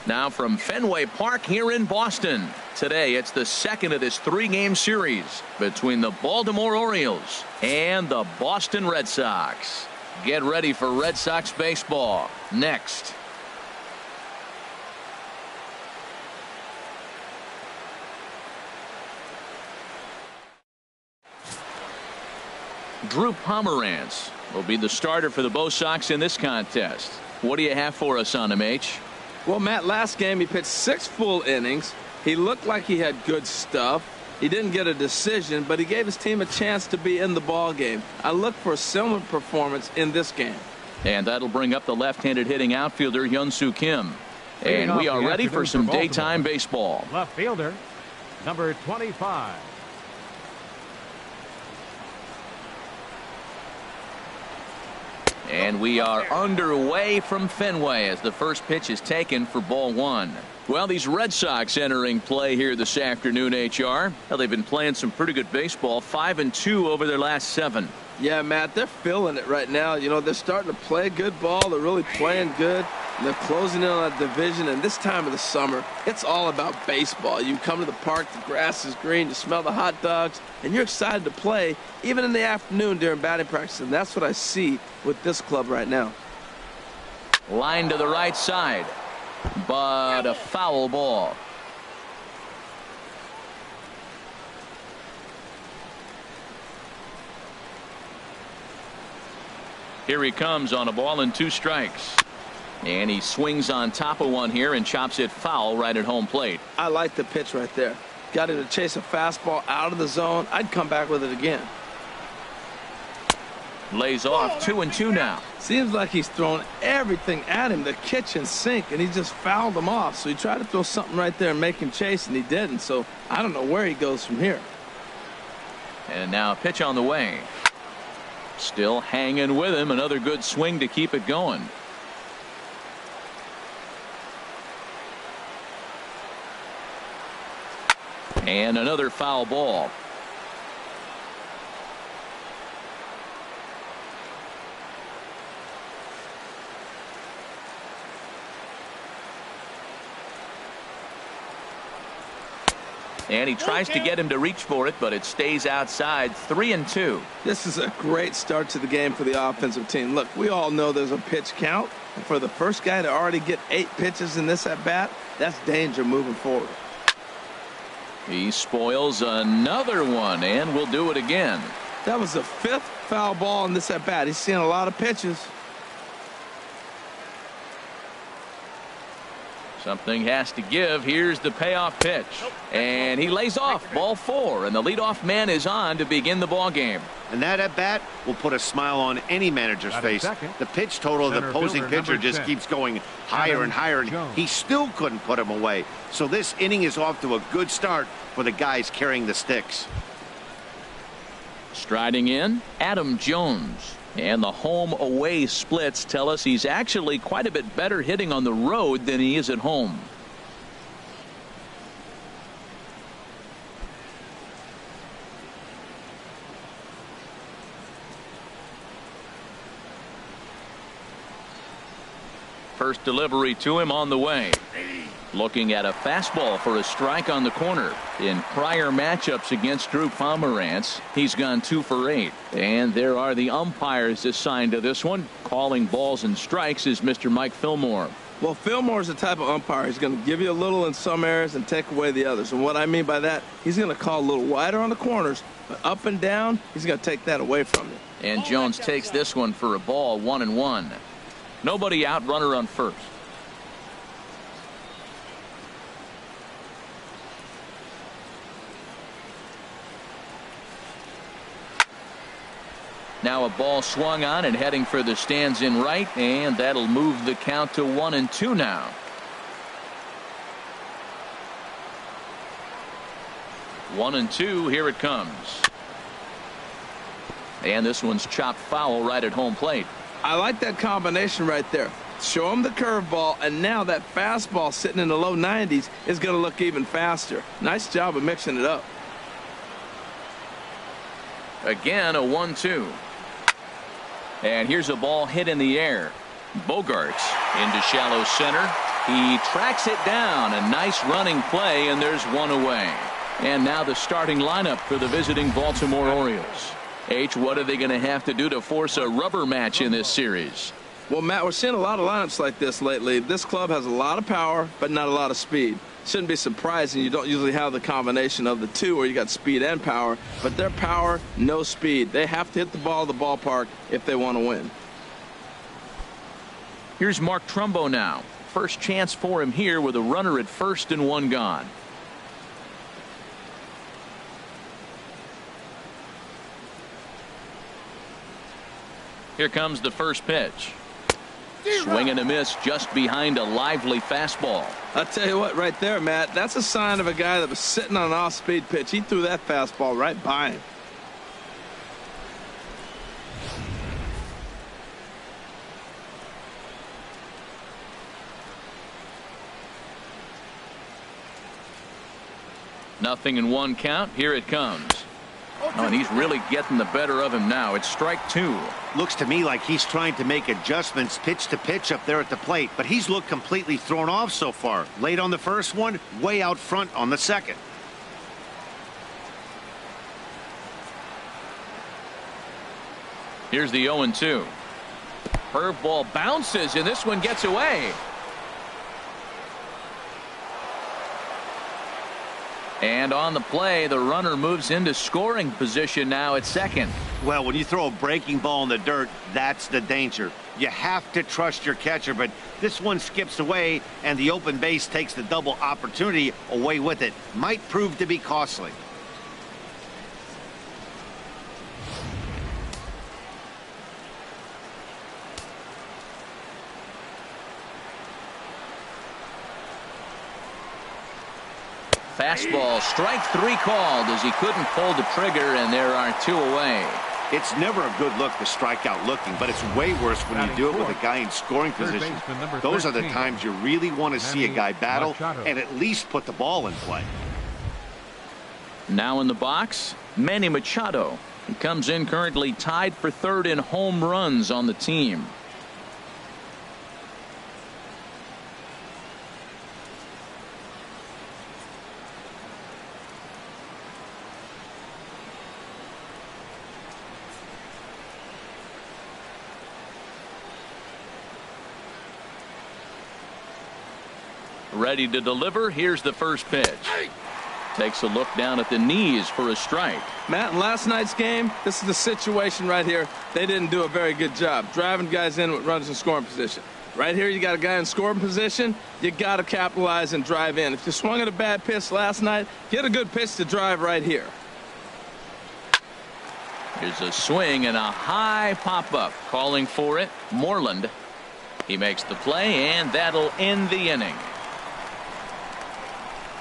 Now from Fenway Park here in Boston. Today it's the second of this 3-game series between the Baltimore Orioles and the Boston Red Sox. Get ready for Red Sox baseball next. Drew Pomeranz will be the starter for the Bo Sox in this contest. What do you have for us on him, H? Well, Matt, last game he pitched 6 full innings. He looked like he had good stuff. He didn't get a decision, but he gave his team a chance to be in the ball game. I look for a similar performance in this game. And that'll bring up the left-handed hitting outfielder Hyun-Soo Kim. And we are ready for some daytime baseball. Left fielder, number 25. And we are underway from Fenway as the first pitch is taken for ball 1. Well, these Red Sox entering play here this afternoon, HR. Well, they've been playing some pretty good baseball, 5-2 over their last 7. Yeah, Matt, they're feeling it right now. You know, they're starting to play good ball. They're really playing good. And they're closing in on that division. And this time of the summer, it's all about baseball. You come to the park, the grass is green, you smell the hot dogs, and you're excited to play, even in the afternoon during batting practice. And that's what I see with this club right now. Line to the right side, but a foul ball. Here he comes on a ball and 2 strikes. And he swings on top of one here and chops it foul right at home plate. I like the pitch right there. Got him to chase a fastball out of the zone. I'd come back with it again. Lays off 2-2 now. Seems like he's throwing everything at him, the kitchen sink, and he just fouled him off. So he tried to throw something right there and make him chase, and he didn't. So I don't know where he goes from here. And now a pitch on the way. Still hanging with him. Another good swing to keep it going. And another foul ball. And he tries to get him to reach for it, but it stays outside. 3-2. This is a great start to the game for the offensive team. Look, we all know there's a pitch count. And for the first guy to already get 8 pitches in this at-bat, that's danger moving forward. He spoils another one, and will do it again. That was the 5th foul ball in this at-bat. He's seeing a lot of pitches. Something has to give. Here's the payoff pitch. And he lays off. Ball 4, and the leadoff man is on to begin the ball game. And that at-bat will put a smile on any manager's face. The pitch total of the opposing pitcher just keeps going higher and higher, and he still couldn't put him away. So this inning is off to a good start for the guys carrying the sticks. Striding in, Adam Jones. And the home away splits tell us he's actually quite a bit better hitting on the road than he is at home. First delivery to him on the way. Looking at a fastball for a strike on the corner. In prior matchups against Drew Pomeranz, he's gone 2 for 8. And there are the umpires assigned to this one. Calling balls and strikes is Mr. Mike Fillmore. Well, Fillmore's the type of umpire. He's going to give you a little in some areas and take away the others. And what I mean by that, he's going to call a little wider on the corners, but up and down, he's going to take that away from you. And Jones takes this one for a ball, 1-1. Nobody out, runner on first. Now a ball swung on and heading for the stands in right, and that'll move the count to 1-2 now. One and two, here it comes. And this one's chopped foul right at home plate. I like that combination right there. Show him the curveball, and now that fastball sitting in the low 90s is going to look even faster. Nice job of mixing it up. Again, a 1-2. And here's a ball hit in the air. Bogarts into shallow center. He tracks it down. A nice running play, and there's one away. And now the starting lineup for the visiting Baltimore Orioles. H, what are they going to have to do to force a rubber match in this series? Well, Matt, we're seeing a lot of lineups like this lately. This club has a lot of power, but not a lot of speed. Shouldn't be surprising. You don't usually have the combination of the two where you got speed and power, but their power, no speed. They have to hit the ball at the ballpark if they want to win. Here's Mark Trumbo now. First chance for him here with a runner at first and one gone. Here comes the first pitch. Swing and a miss just behind a lively fastball. I'll tell you what, right there, Matt, that's a sign of a guy that was sitting on an off-speed pitch. He threw that fastball right by him. Nothing in one count. Here it comes. Oh, and he's really getting the better of him now. It's strike two. Looks to me like he's trying to make adjustments pitch to pitch up there at the plate, but he's looked completely thrown off so far. Late on the first one, way out front on the second. Here's the 0-2. Curveball bounces, and this one gets away. And on the play, the runner moves into scoring position now at second. Well, when you throw a breaking ball in the dirt, that's the danger. You have to trust your catcher, but this one skips away, and the open base takes the double opportunity away with it. Might prove to be costly. Fastball, strike three called as he couldn't pull the trigger, and there are two away. It's never a good look to strike out looking, but it's way worse when you do it with a guy in scoring position. Those are the times you really want to see a guy battle and at least put the ball in play. Now in the box, Manny Machado. He comes in currently tied for third in home runs on the team. Ready to deliver. Here's the first pitch. Takes a look down at the knees for a strike. Matt, in last night's game, this is the situation right here. They didn't do a very good job driving guys in with runners in scoring position. Right here, you got a guy in scoring position. You got to capitalize and drive in. If you swung at a bad pitch last night, get a good pitch to drive right here. Here's a swing and a high pop-up. Calling for it, Moreland. He makes the play, and that'll end the inning.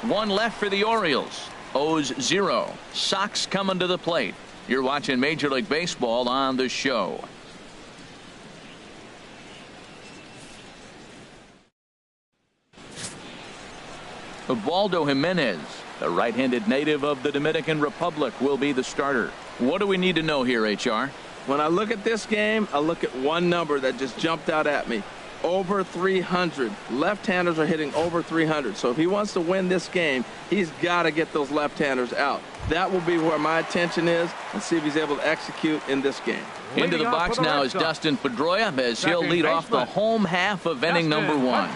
One left for the Orioles. O's 0. Sox coming to the plate. You're watching Major League Baseball on the show. Ubaldo Jimenez, the right-handed native of the Dominican Republic, will be the starter. What do we need to know here, HR? When I look at this game, I look at one number that just jumped out at me. Over 300. Left-handers are hitting over 300. So if he wants to win this game, he's got to get those left-handers out. That will be where my attention is, and see if he's able to execute in this game. Into the box now is Dustin Pedroia, as he'll lead off the home half of inning number one.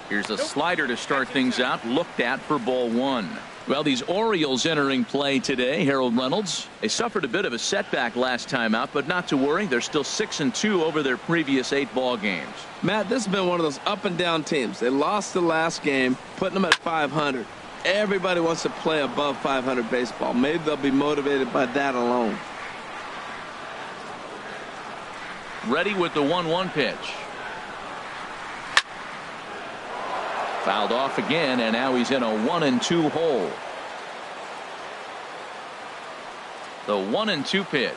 Here's a slider to start things out, looked at for ball one. Well, these Orioles entering play today, Harold Reynolds. They suffered a bit of a setback last time out, but not to worry. They're still 6-2 over their previous 8 ball games. Matt, this has been one of those up and down teams. They lost the last game, putting them at 500. Everybody wants to play above 500 baseball. Maybe they'll be motivated by that alone. Ready with the 1-1 pitch. Fouled off again, and now he's in a 1-2 hole. The 1-2 pitch.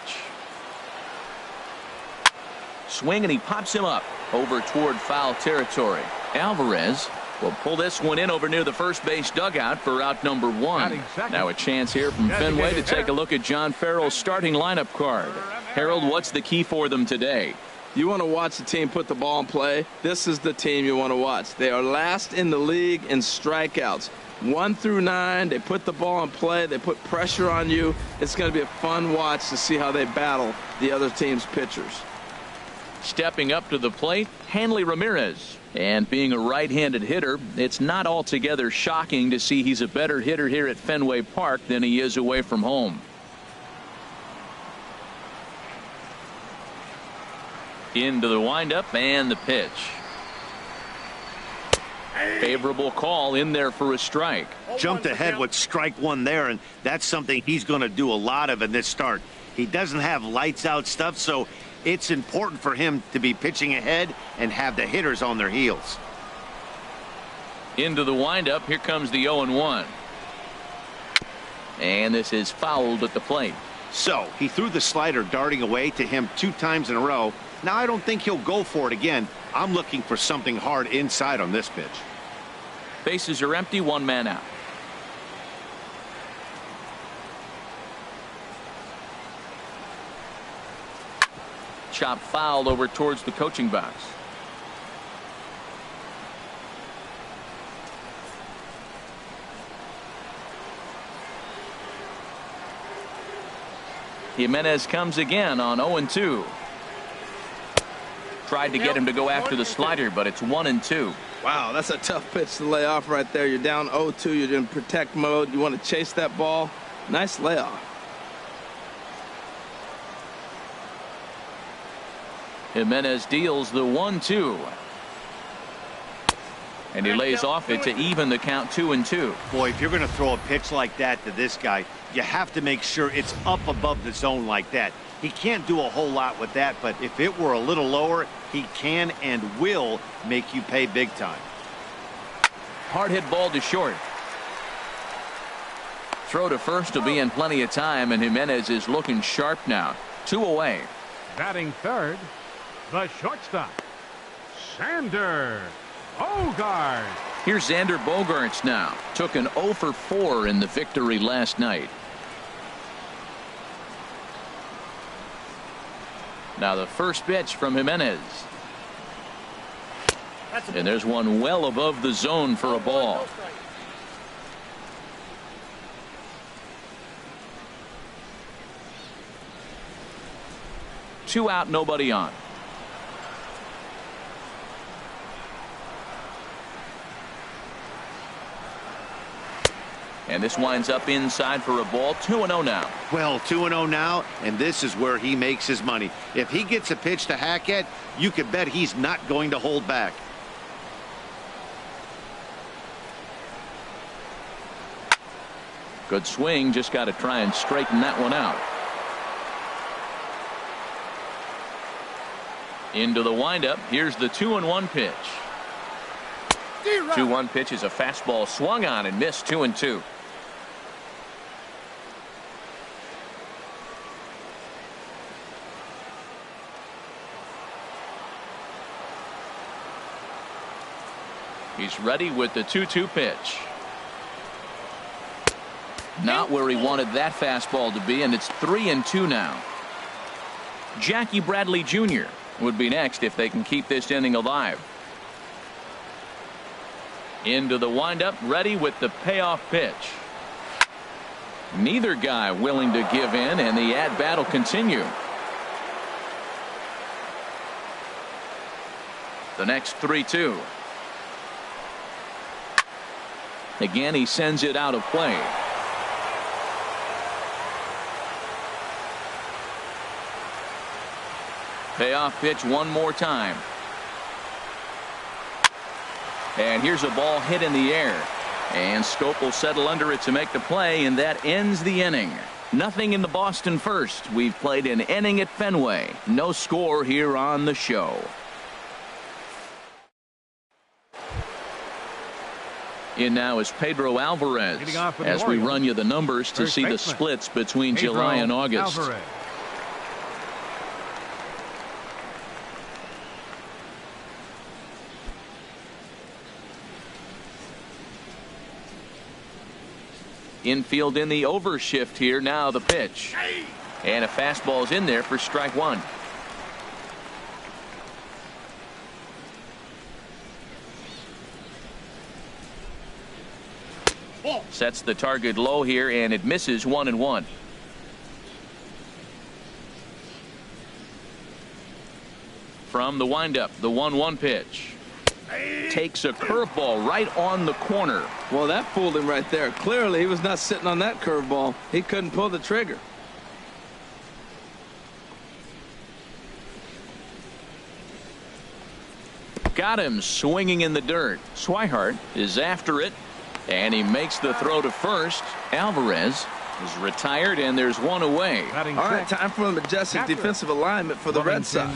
Swing, and he pops him up over toward foul territory. Alvarez will pull this one in over near the first base dugout for out number 1. Now a chance here from Fenway to take a look at John Farrell's starting lineup card. Harold, what's the key for them today? You want to watch the team put the ball in play. This is the team you want to watch. They are last in the league in strikeouts. 1 through 9, they put the ball in play. They put pressure on you. It's going to be a fun watch to see how they battle the other team's pitchers. Stepping up to the plate, Hanley Ramirez. And being a right-handed hitter, it's not altogether shocking to see he's a better hitter here at Fenway Park than he is away from home. Into the windup and the pitch. Favorable call in there for a strike. Jumped ahead with strike 1 there, and that's something he's going to do a lot of in this start. He doesn't have lights out stuff, so it's important for him to be pitching ahead and have the hitters on their heels. Into the windup. Here comes the 0-1. And this is fouled at the plate. So he threw the slider darting away to him 2 times in a row. Now I don't think he'll go for it again. I'm looking for something hard inside on this pitch. Bases are empty, 1 man out. Chop fouled over towards the coaching box. Jimenez comes again on 0-2. Tried to get him to go after the slider, but it's 1-2. Wow, that's a tough pitch to lay off right there. You're down 0-2. You're in protect mode. You want to chase that ball. Nice layoff. Jimenez deals the 1-2. And he lays off it to even the count 2-2. Boy, if you're going to throw a pitch like that to this guy, you have to make sure it's up above the zone like that. He can't do a whole lot with that, but if it were a little lower, he can and will make you pay big time. Hard hit ball to short. Throw to first will be in plenty of time, and Jimenez is looking sharp now. 2 away. Batting third, the shortstop, Xander Bogaerts. Here's Xander Bogaerts now. Took an 0 for 4 in the victory last night. Now the first pitch from Jimenez. And there's one well above the zone for a ball. Two out, nobody on. And this winds up inside for a ball. 2-0 now. Well, 2-0 now, and this is where he makes his money. If he gets a pitch to hack at, you can bet he's not going to hold back. Good swing, just got to try and straighten that one out. Into the windup. Here's the 2-1 pitch. 2-1 pitch is a fastball swung on and missed. 2-2. He's ready with the 2-2 pitch. Not where he wanted that fastball to be, and it's 3-2 now. Jackie Bradley Jr. would be next if they can keep this inning alive. Into the windup, ready with the payoff pitch. Neither guy willing to give in, and the at-bat will continue. The next 3-2. Again, he sends it out of play. Payoff pitch one more time. And here's a ball hit in the air. And Scope will settle under it to make the play, and that ends the inning. Nothing in the Boston first. We've played an inning at Fenway. No score here on the show. In now is Pedro Alvarez as we run you the numbers to see the splits between July and August. Alvarez. Infield in the overshift here. Now the pitch. And a fastball is in there for strike one. Sets the target low here, and it misses 1-1. From the windup, the 1-1 pitch. Takes a curveball right on the corner. Well, that fooled him right there. Clearly, he was not sitting on that curveball. He couldn't pull the trigger. Got him swinging in the dirt. SWIHART is after it, and he makes the throw to first. Alvarez is retired, and there's one away. All right, time for the majestic defensive alignment for the Red Sox.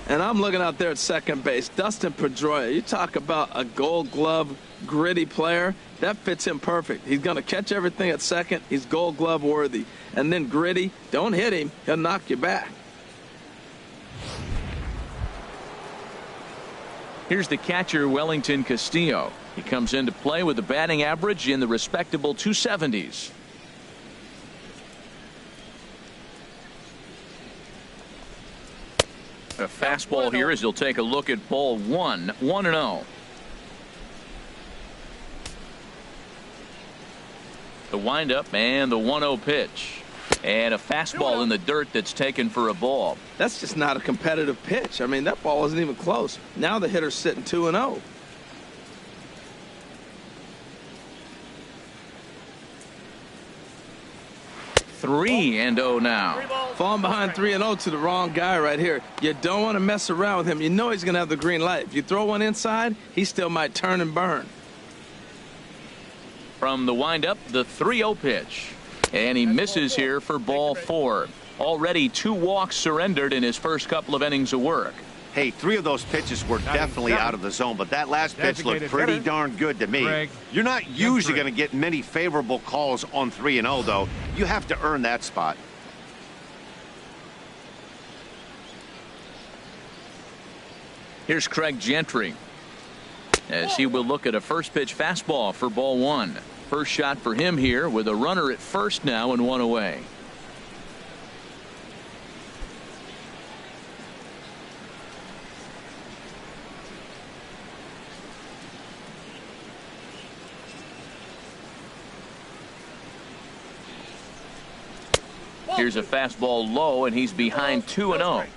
And I'm looking out there at second base. Dustin Pedroia. You talk about a Gold Glove gritty player. That fits him perfect. He's going to catch everything at second. He's Gold Glove worthy. And then gritty. Don't hit him. He'll knock you back. Here's the catcher, Wellington Castillo. He comes into play with a batting average in the respectable 270s. A fastball here as he'll take a look at ball one. 1-0. The windup and the 1-0 pitch. And a fastball in the dirt that's taken for a ball. That's just not a competitive pitch. I mean, that ball wasn't even close. Now the hitter's sitting 2-0. Three and 0 now. Falling behind 3-0 to the wrong guy right here. You don't want to mess around with him. You know he's going to have the green light. If you throw one inside, he still might turn and burn. From the windup, the 3-0 pitch. And he misses here for ball 4. Already 2 walks surrendered in his first couple of innings of work. Hey, 3 of those pitches were definitely out of the zone, but that last pitch looked pretty darn good to me. You're not usually going to get many favorable calls on 3-0, though. You have to earn that spot. Here's Craig Gentry as he will look at a first pitch fastball for ball 1. First shot for him here with a runner at first now and 1 away. Here's a fastball low, and he's behind 2-0.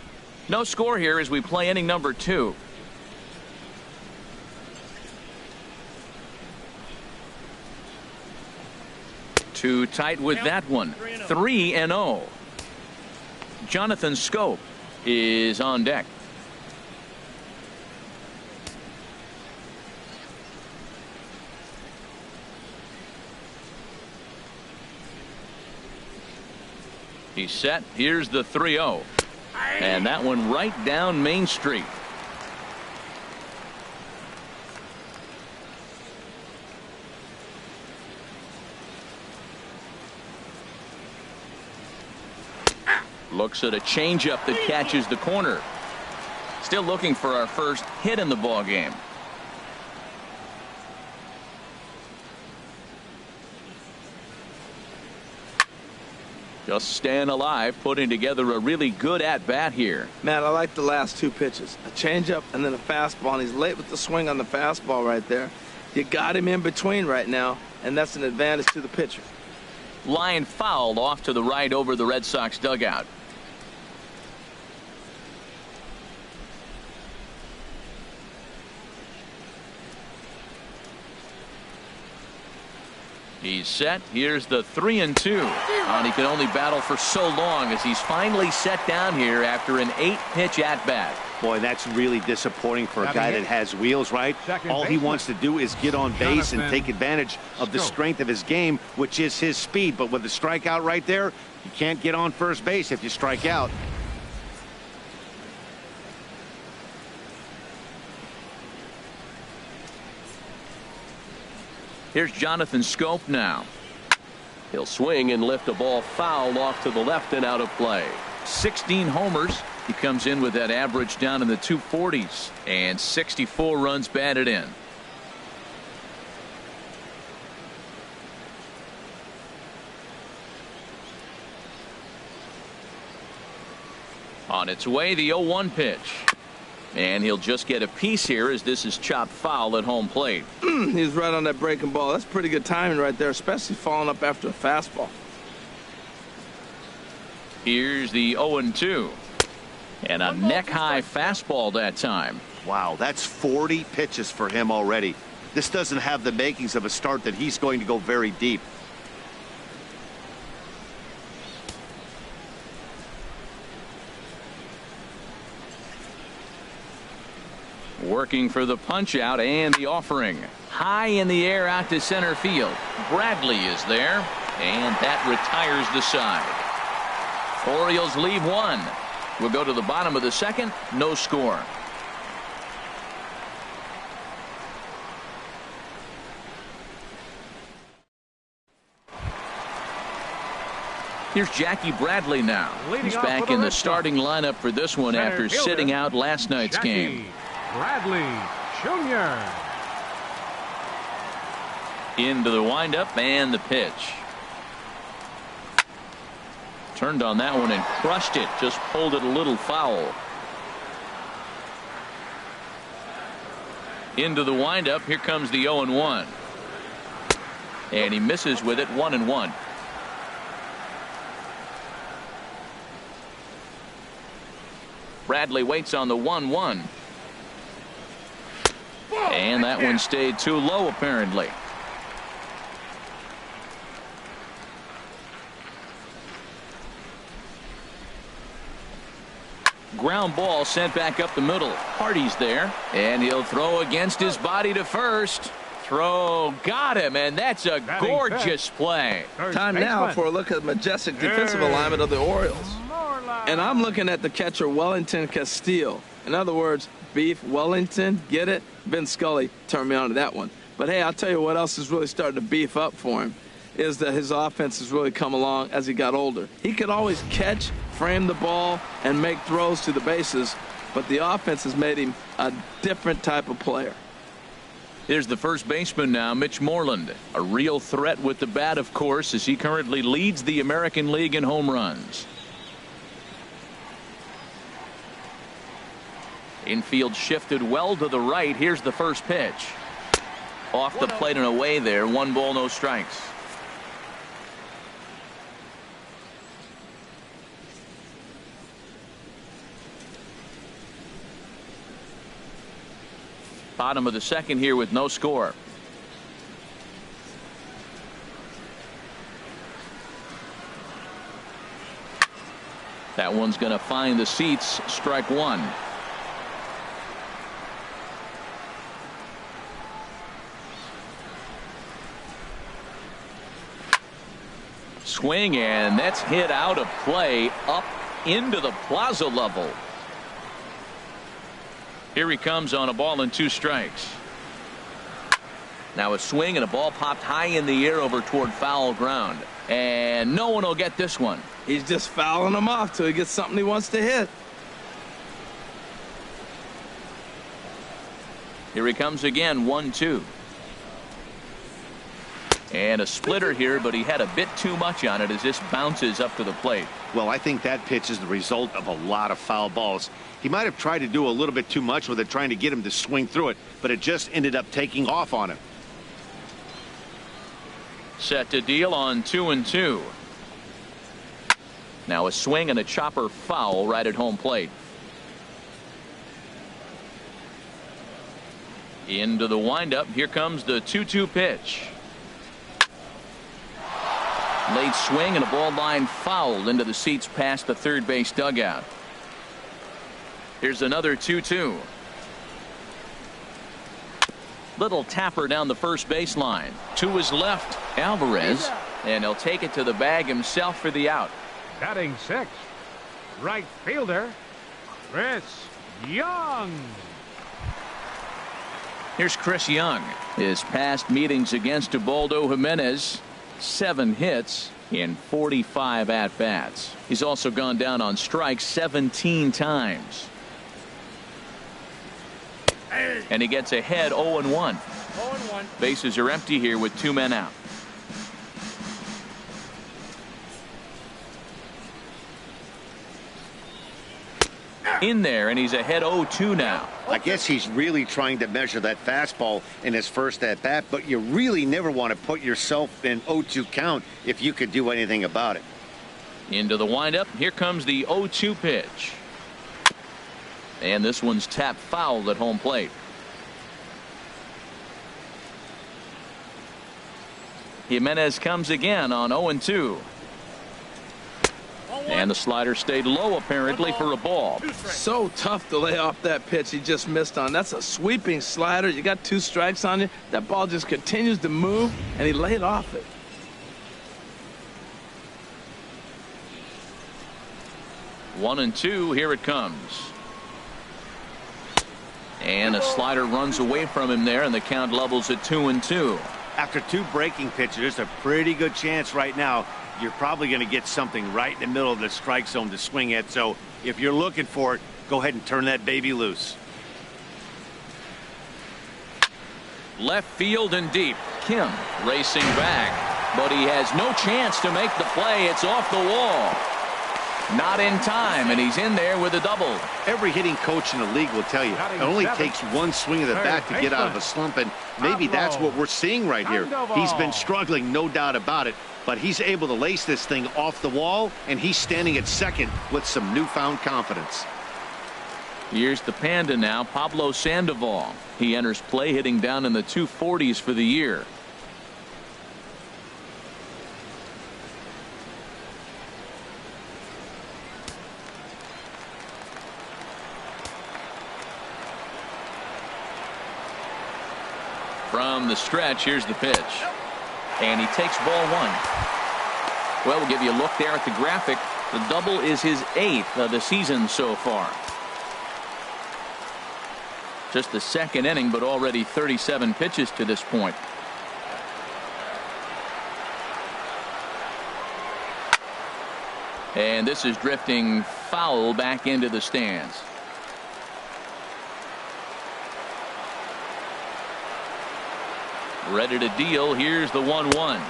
No score here as we play inning number 2. Too tight with that one. 3-0. Jonathan Scope is on deck. He's set. Here's the 3-0. And that one right down Main Street. Looks at a changeup that catches the corner. Still looking for our first hit in the ball game. Just staying alive, putting together a really good at-bat here. Man, I like the last 2 pitches. A changeup and then a fastball, and he's late with the swing on the fastball right there. You got him in between right now, and that's an advantage to the pitcher. Line foul off to the right over the Red Sox dugout. He's set. Here's the 3-2. And he can only battle for so long as he's finally set down here after an 8-pitch at-bat. Boy, that's really disappointing for a guy that has wheels, right? All he wants to do is get on base and take advantage of the strength of his game, which is his speed. But with the strikeout right there, you can't get on first base if you strike out. Here's Jonathan Scope now. He'll swing and lift a ball foul off to the left and out of play. 16 homers. He comes in with that average down in the 240s and 64 runs batted in. On its way, the 0-1 pitch. And he'll just get a piece here as this is chopped foul at home plate. He's right on that breaking ball. That's pretty good timing right there, especially following up after a fastball. Here's the 0-2. And a neck-high fastball that time. Wow, that's 40 pitches for him already. This doesn't have the makings of a start that he's going to go very deep. Working for the punch out and the offering. High in the air out to center field. Bradley is there, and that retires the side. Orioles leave one. We'll go to the bottom of the second. No score. Here's Jackie Bradley now. He's back in the starting lineup for this one after sitting out last night's game. Bradley Jr. Into the windup and the pitch. Turned on that one and crushed it. Just pulled it a little foul. Into the windup. Here comes the 0-1. And he misses with it. 1-1. Bradley waits on the 1-1. And that one stayed too low apparently. Ground ball sent back up the middle. Hardy's there, and he'll throw against his body to first. Throw got him, and that's a gorgeous play. Time now for a look at the majestic defensive alignment of the Orioles. And I'm looking at the catcher Wellington Castillo. In other words, Beef Wellington, get it? Ben Scully turned me on to that one. But hey, I'll tell you what else is really starting to beef up for him is that his offense has really come along as he got older. He could always catch, frame the ball, and make throws to the bases, but the offense has made him a different type of player. Here's the first baseman now, Mitch Moreland. A real threat with the bat, of course, as he currently leads the American League in home runs. Infield shifted well to the right. Here's the first pitch. Off the plate and away there. 1 ball, no strikes. Bottom of the second here with no score. That one's going to find the seats. Strike one. Swing, and that's hit out of play up into the plaza level. Here he comes on a ball and 2 strikes. Now a swing and a ball popped high in the air over toward foul ground. And no one will get this one. He's just fouling him off till he gets something he wants to hit. Here he comes again. 1-2. And a splitter here, but he had a bit too much on it as this bounces up to the plate. Well, I think that pitch is the result of a lot of foul balls. He might have tried to do a little bit too much with it, trying to get him to swing through it, but it just ended up taking off on him. Set to deal on 2-2. Now a swing and a chopper foul right at home plate. Into the windup. Here comes the 2-2 pitch. Late swing and a ball line fouled into the seats past the third base dugout. Here's another 2-2. Little tapper down the first baseline. To his left, Alvarez, and he'll take it to the bag himself for the out. Batting 6th, right fielder Chris Young. Here's Chris Young. His past meetings against Ubaldo Jimenez, 7 hits in 45 at-bats. He's also gone down on strikes 17 times. And he gets ahead 0-1. Bases are empty here with 2 men out. In there, and he's ahead 0-2 now. I guess he's really trying to measure that fastball in his first at-bat, but you really never want to put yourself in 0-2 count if you could do anything about it. Into the windup. Here comes the 0-2 pitch. And this one's tapped foul at home plate. Jimenez comes again on 0-2. And the slider stayed low apparently for a ball. So tough to lay off that pitch he just missed on. That's a sweeping slider. You got 2 strikes on you. That ball just continues to move, and he laid off it. One and 2. Here it comes. And a slider runs away from him there, and the count levels at 2-2. After 2 breaking pitches, there's a pretty good chance right now you're probably going to get something right in the middle of the strike zone to swing at. So if you're looking for it, go ahead and turn that baby loose. Left field and deep. Kim racing back, but he has no chance to make the play. It's off the wall. Not in time, and he's in there with a double. Every hitting coach in the league will tell you it only takes 1 swing of the bat to get out of a slump, and maybe that's what we're seeing right here. He's been struggling, no doubt about it, but he's able to lace this thing off the wall, and he's standing at second with some newfound confidence. Here's the Panda now, Pablo Sandoval. He enters play hitting down in the 240s for the year. From the stretch, here's the pitch. And he takes ball 1. Well, we'll give you a look there at the graphic. The double is his 8th of the season so far. Just the 2nd inning, but already 37 pitches to this point. And this is drifting foul back into the stands. Ready to deal. Here's the 1-1.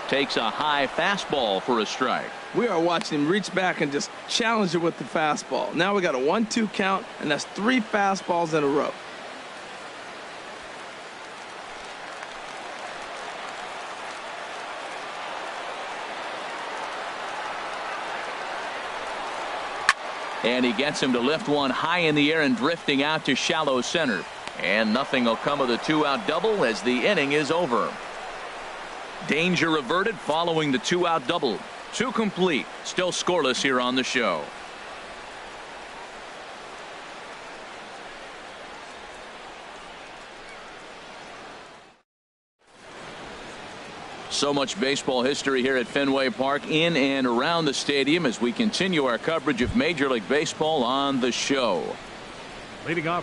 Takes a high fastball for a strike. We are watching him reach back and just challenge it with the fastball. Now we got a 1-2 count, and that's 3 fastballs in a row. And he gets him to lift one high in the air and drifting out to shallow center. And nothing will come of the 2-out double as the inning is over. Danger averted following the 2-out double. 2 complete. Still scoreless here on the show. So much baseball history here at Fenway Park, in and around the stadium, as we continue our coverage of Major League Baseball on the show.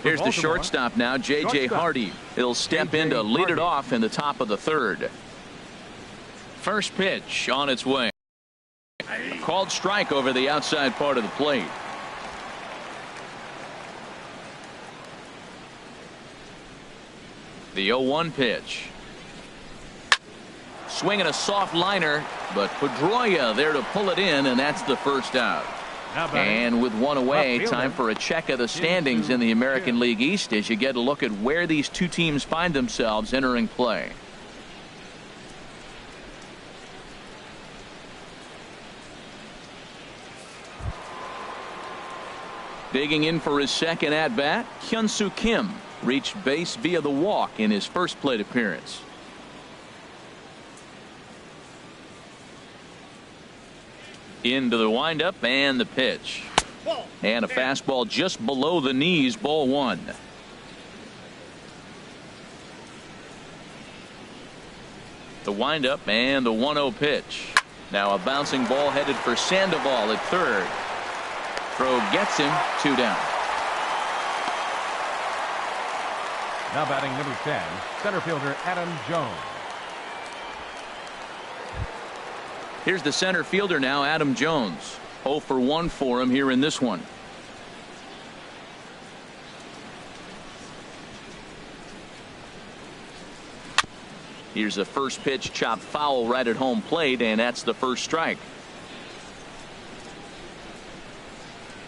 Here's the shortstop now, J.J. Hardy. He'll step in to lead it off in the top of the 3rd. First pitch on its way. Called strike over the outside part of the plate. The 0-1 pitch. Swinging a soft liner, but Pedroia there to pull it in, and that's the first out. And with 1 away, time for a check of the standings in the American League East as you get a look at where these 2 teams find themselves entering play. Digging in for his 2nd at-bat, Hyun-Soo Kim reached base via the walk in his first plate appearance. Into the windup and the pitch. And a fastball just below the knees, ball 1. The windup and the 1-0 pitch. Now a bouncing ball headed for Sandoval at 3rd. Throw gets him, 2 down. Now batting number 10, center fielder Adam Jones. Here's the center fielder now, Adam Jones. 0 for 1 for him here in this one. Here's the first pitch, chopped foul right at home plate, and that's the first strike.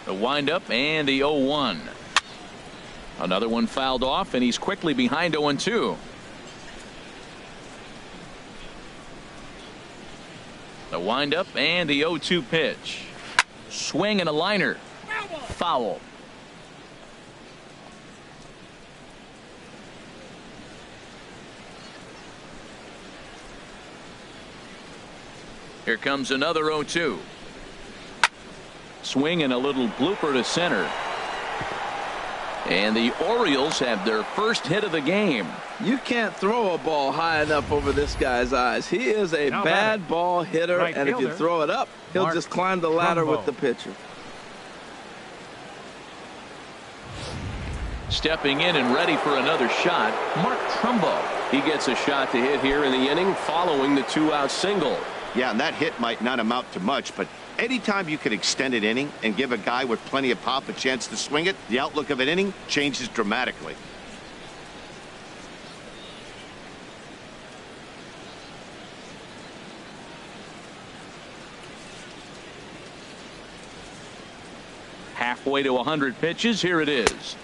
The windup and the 0-1. Another one fouled off, and he's quickly behind 0-2. The windup and the 0-2 pitch. Swing and a liner. Foul. Here comes another 0-2. Swing and a little blooper to center. And the Orioles have their first hit of the game. You can't throw a ball high enough over this guy's eyes. He is a bad ball hitter, and if you throw it up, he'll just climb the ladder with the pitcher. Stepping in and ready for another shot, Mark Trumbo. He gets a shot to hit here in the inning following the 2-out single. Yeah, and that hit might not amount to much, but anytime you can extend an inning and give a guy with plenty of pop a chance to swing it, the outlook of an inning changes dramatically. Halfway to 100 pitches. Here it is.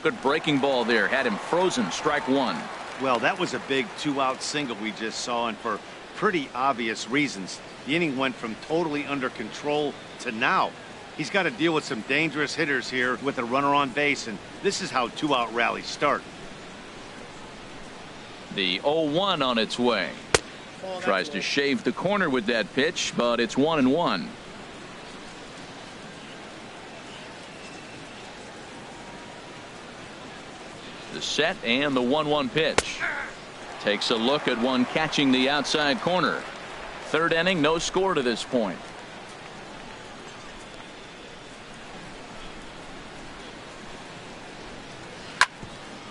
Good breaking ball there. Had him frozen. Strike one. Well, that was a big 2-out single we just saw, and for pretty obvious reasons. The inning went from totally under control to now. He's got to deal with some dangerous hitters here with a runner on base, and this is how 2-out rallies start. The 0-1 on its way. Tries to shave the corner with that pitch, but it's 1-1. The set and the 1-1 pitch. Takes a look at one catching the outside corner. Third inning, no score to this point.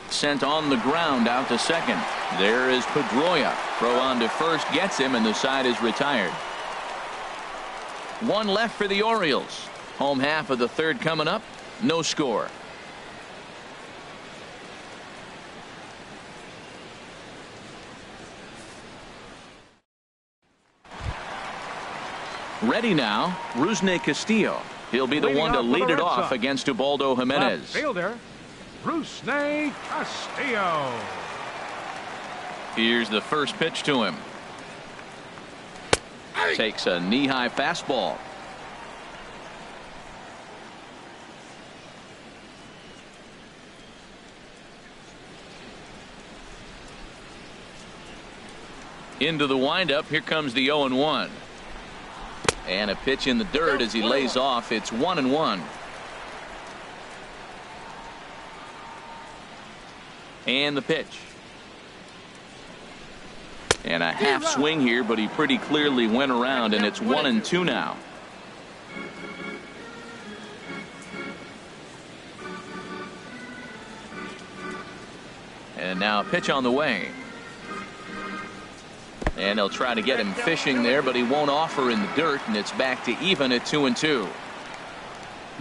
Sent on the ground out to second. There is PEDRO. Throw on to first gets him, and the side is retired. One left for the Orioles. Home half of the third coming up. No score. Ready now, Rusney Castillo. He'll be the one to lead it off against Ubaldo Jimenez. Fielder, Rusney Castillo. Here's the first pitch to him. Takes a knee-high fastball. Into the windup. Here comes the 0-1. And a pitch in the dirt as he lays off. It's 1-1. And the pitch. And a half swing here, but he pretty clearly went around, and it's 1-2 now. And now a pitch on the way. And they'll try to get him fishing there, but he won't offer in the dirt, and it's back to even at 2-2.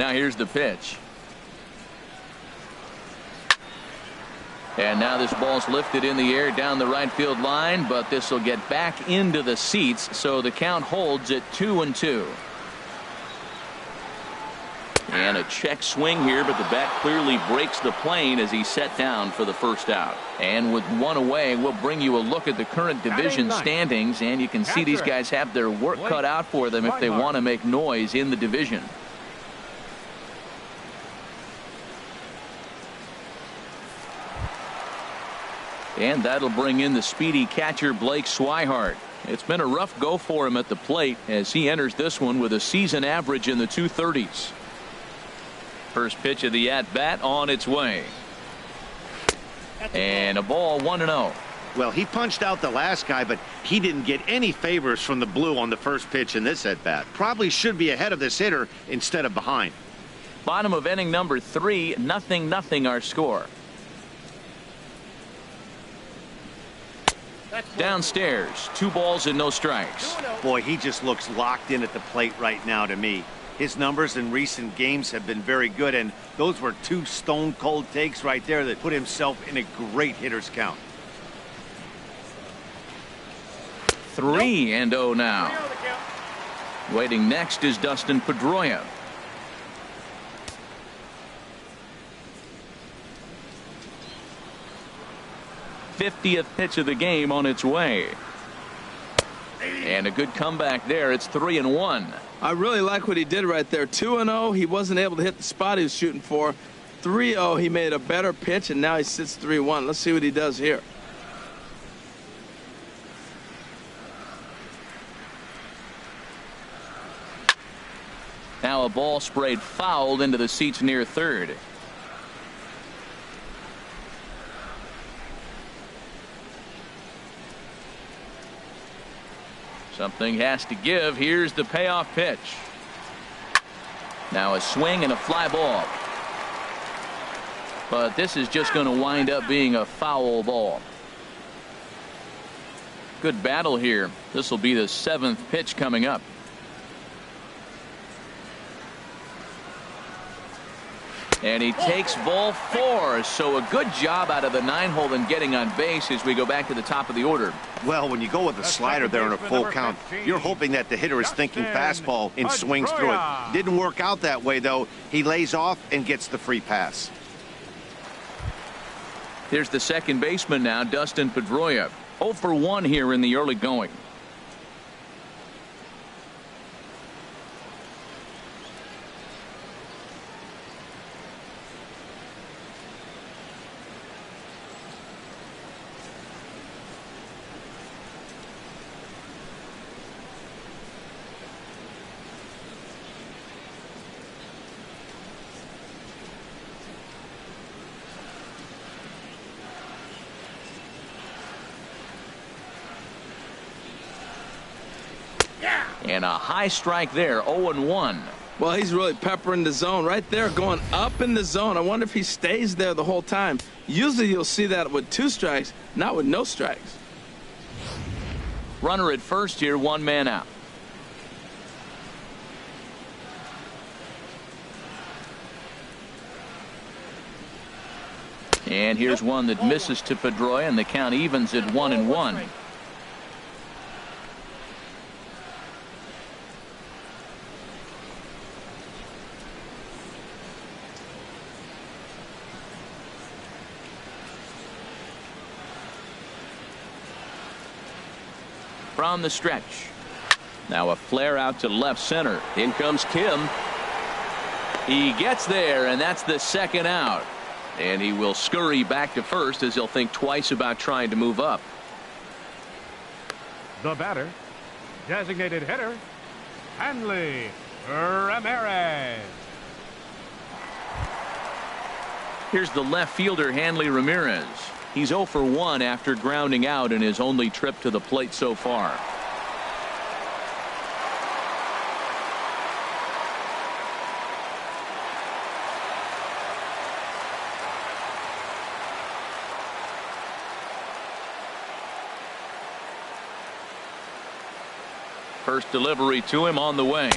Now here's the pitch. And now this ball's lifted in the air down the right field line, but this will get back into the seats, so the count holds at 2-2. And a check swing here, but the bat clearly breaks the plane as he's set down for the first out. And with one away, we'll bring you a look at the current division standings, and you can see these guys have their work cut out for them if they want to make noise in the division. And that'll bring in the speedy catcher Blake SWIHART. It's been a rough go for him at the plate as he enters this one with a season average in the 230s. First pitch of the at-bat on its way. And a ball 1-0. Well, he punched out the last guy, but he didn't get any favors from the blue on the first pitch in this at-bat. Probably should be ahead of this hitter instead of behind. Bottom of inning number 3, 0-0 our score. Downstairs, 2 balls and no strikes. Boy, he just looks locked in at the plate right now to me. His numbers in recent games have been very good, and those were 2 stone-cold takes right there that put himself in a great hitter's count. 3-0 now. Waiting next is Dustin Pedroia. '50th pitch of the game on its way. And a good comeback there. It's 3-1. I really like what he did right there. 2-0. He wasn't able to hit the spot he was shooting for. 3-0. He made a better pitch, and now he sits 3-1. Let's see what he does here. Now a ball sprayed foul into the seats near third. Something has to give. Here's the payoff pitch. Now a swing and a fly ball. But this is just going to wind up being a foul ball. Good battle here. This will be the 7th pitch coming up. And he takes ball 4. So a good job out of the 9-hole in getting on base as we go back to the top of the order. Well, when you go with a slider there in a full count, you're hoping that the hitter is thinking fastball and swings through it. Didn't work out that way, though. He lays off and gets the free pass. Here's the second baseman now, Dustin Pedroia. 0 for 1 here in the early going. And a high strike there. 0-1. Well, he's really peppering the zone right there, going up in the zone. I wonder if he stays there the whole time. Usually you'll see that with 2 strikes, not with no strikes. Runner at first here, 1 man out. And here's one that misses to Pedroia, and the count evens at 1-1. From the stretch. Now a flare out to left center. In comes Kim. He gets there, and that's the 2nd out. And he will scurry back to first as he'll think twice about trying to move up. The batter, designated hitter, Hanley Ramirez. Here's the left fielder, Hanley Ramirez. He's 0 for 1 after grounding out in his only trip to the plate so far. First delivery to him on the way.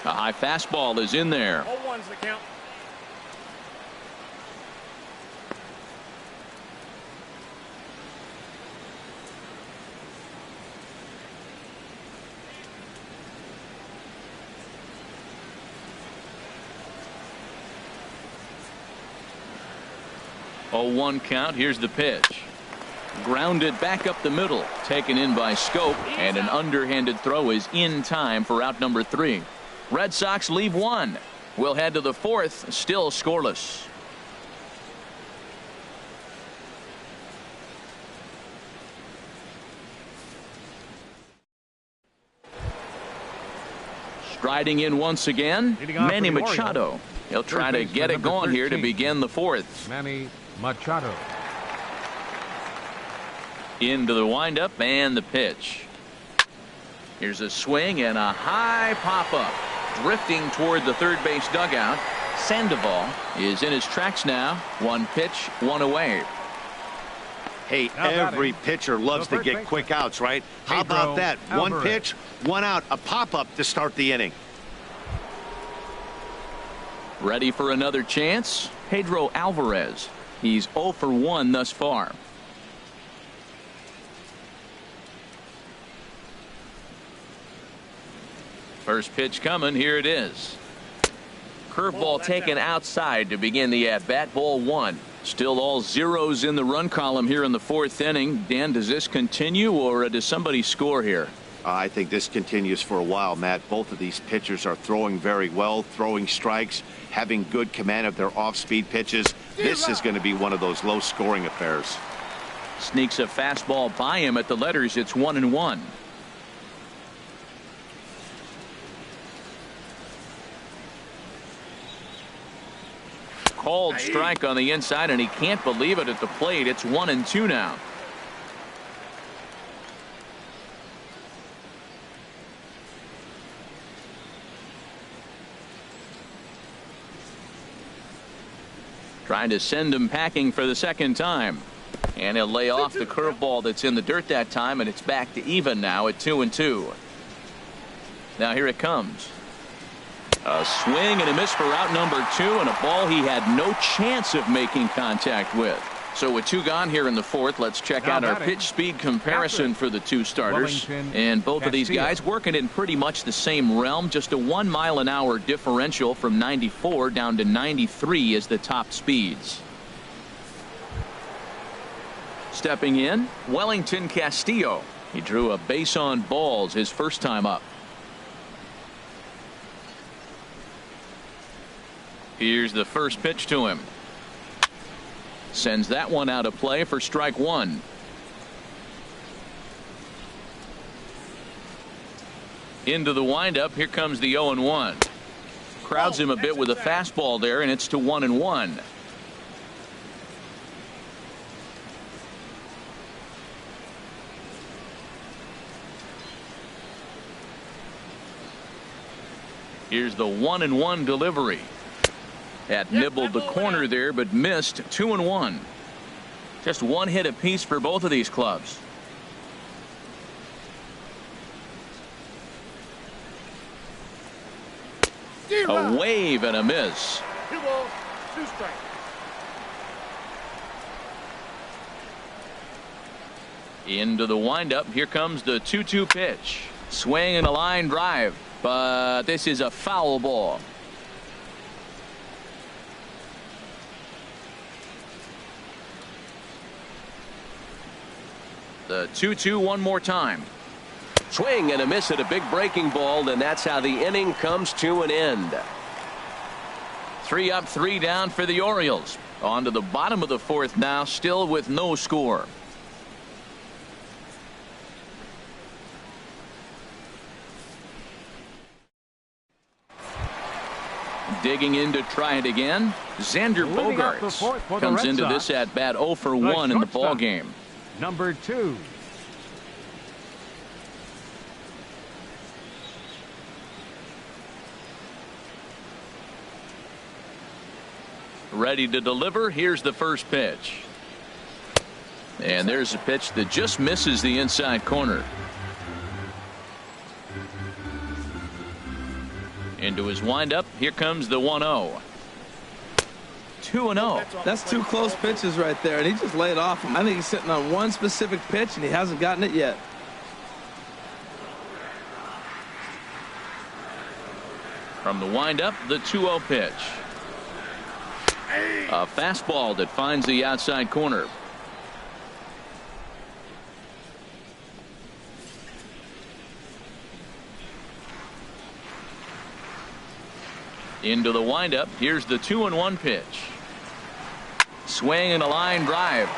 A high fastball is in there. 0-1's the count. Oh, 1 count. Here's the pitch. Grounded back up the middle. Taken in by Scope. And an underhanded throw is in time for out number 3. Red Sox leave 1. We'll head to the 4th. Still scoreless. Striding in once again, Manny Machado. He'll try to get it going here to begin the 4th. Manny Machado. Into the windup and the pitch. Here's a swing and a high pop-up. Drifting toward the third base dugout. Sandoval is in his tracks now. 1 pitch, 1 away. Hey, Now every batting, pitcher loves the to get first quick outs, right? How about that? One Alvarez. pitch, one out, a pop-up to start the inning. Ready for another chance? Pedro Alvarez. He's 0 for 1 thus far. First pitch coming. Here it is. Curveball taken outside to begin the at-bat. Ball 1. Still all zeros in the run column here in the 4th inning. Dan, does this continue, or does somebody score here? I think this continues for a while, Matt. Both of these pitchers are throwing very well, throwing strikes, having good command of their off-speed pitches. This is going to be one of those low-scoring affairs. Sneaks a fastball by him at the letters. It's 1-1. Called strike on the inside, and he can't believe it at the plate. It's 1-2 now. Trying to send him packing for the second time. And he'll lay off the curveball that's in the dirt that time, and it's back to even now at 2-2. Now here it comes. A swing and a miss for out number 2, and a ball he had no chance of making contact with. So with 2 gone here in the 4th, let's check out our pitch speed comparison for the 2 starters. And both of these guys working in pretty much the same realm. Just a 1 mile an hour differential from 94 down to 93 is the top speeds. Stepping in, Wellington Castillo. He drew a base on balls his first time up. Here's the first pitch to him. Sends that one out of play for strike 1. Into the windup. Here comes the 0-1. Crowds him a bit with a fastball there, and it's to 1-1. Here's the 1-1 delivery. Had nibbled the corner there, but missed. 2-1. Just 1 hit apiece for both of these clubs. A wave and a miss. 2 balls, 2 strikes. Into the windup. Here comes the 2-2 pitch. Swing and a line drive, but this is a foul ball. The 2-2 one more time. Swing and a miss at a big breaking ball, and that's how the inning comes to an end. 3 up, 3 down for the Orioles. On to the bottom of the 4th now, still with no score. Digging in to try it again. Xander Bogaerts comes into this at bat 0 for 1 in the ball game. Number 2. Ready to deliver. Here's the first pitch. And there's a pitch that just misses the inside corner. Into his windup. Here comes the 1-0. 2-0. That's 2 close pitches right there, and he just laid off him. I think he's sitting on one specific pitch, and he hasn't gotten it yet. From the windup, the 2-0 pitch. A fastball that finds the outside corner. Into the windup. Here's the 2-1 pitch. Swing and a line drive.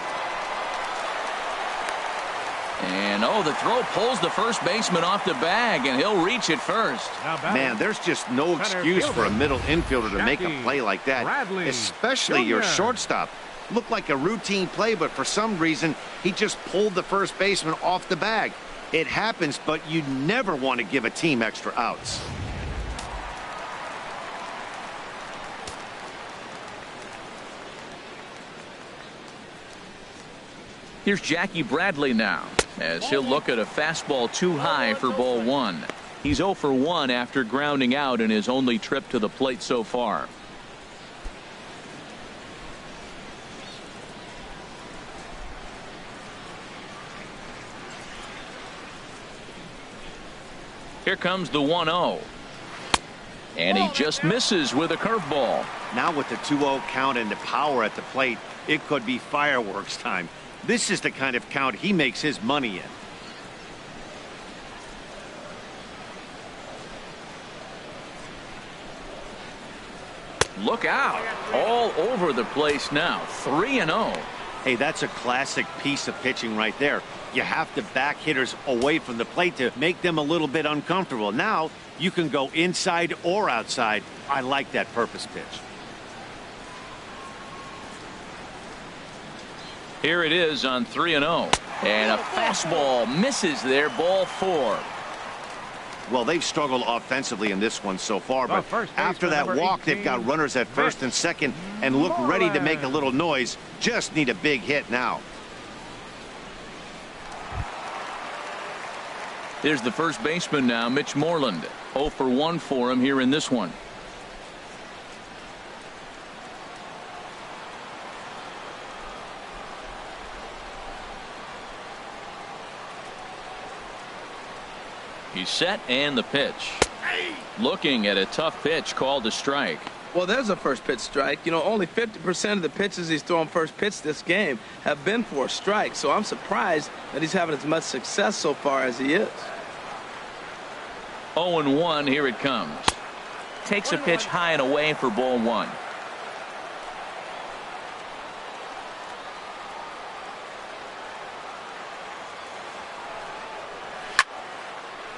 And the throw pulls the first baseman off the bag, and he'll reach it first. Man, there's just no excuse for a middle infielder to make a play like that, especially your shortstop. Looked like a routine play, but for some reason he just pulled the first baseman off the bag. It happens, but you never want to give a team extra outs. Here's Jackie Bradley now, as he'll look at a fastball too high for ball one. He's 0 for 1 after grounding out in his only trip to the plate so far. Here comes the 1-0. And he just misses with a curveball. Now with the 2-0 count and the power at the plate, it could be fireworks time. This is the kind of count he makes his money in. Look out. All over the place now. 3-0. Hey, that's a classic piece of pitching right there. You have to back hitters away from the plate to make them a little bit uncomfortable. Now you can go inside or outside. I like that purpose pitch. Here it is on 3-0. And a fastball misses there. Ball 4. Well, they've struggled offensively in this one so far, but after that walk, they've got runners at first and second and look ready to make a little noise. Just need a big hit now. There's the first baseman now, Mitch Moreland. 0 for 1 for him here in this one. He's set, and the pitch. Looking at a tough pitch called a strike. Well, there's a first pitch strike. You know, only 50% of the pitches he's thrown first pitch this game have been for a strike. So I'm surprised that he's having as much success so far as he is. 0-1. Here it comes. Takes a pitch high and away for ball 1.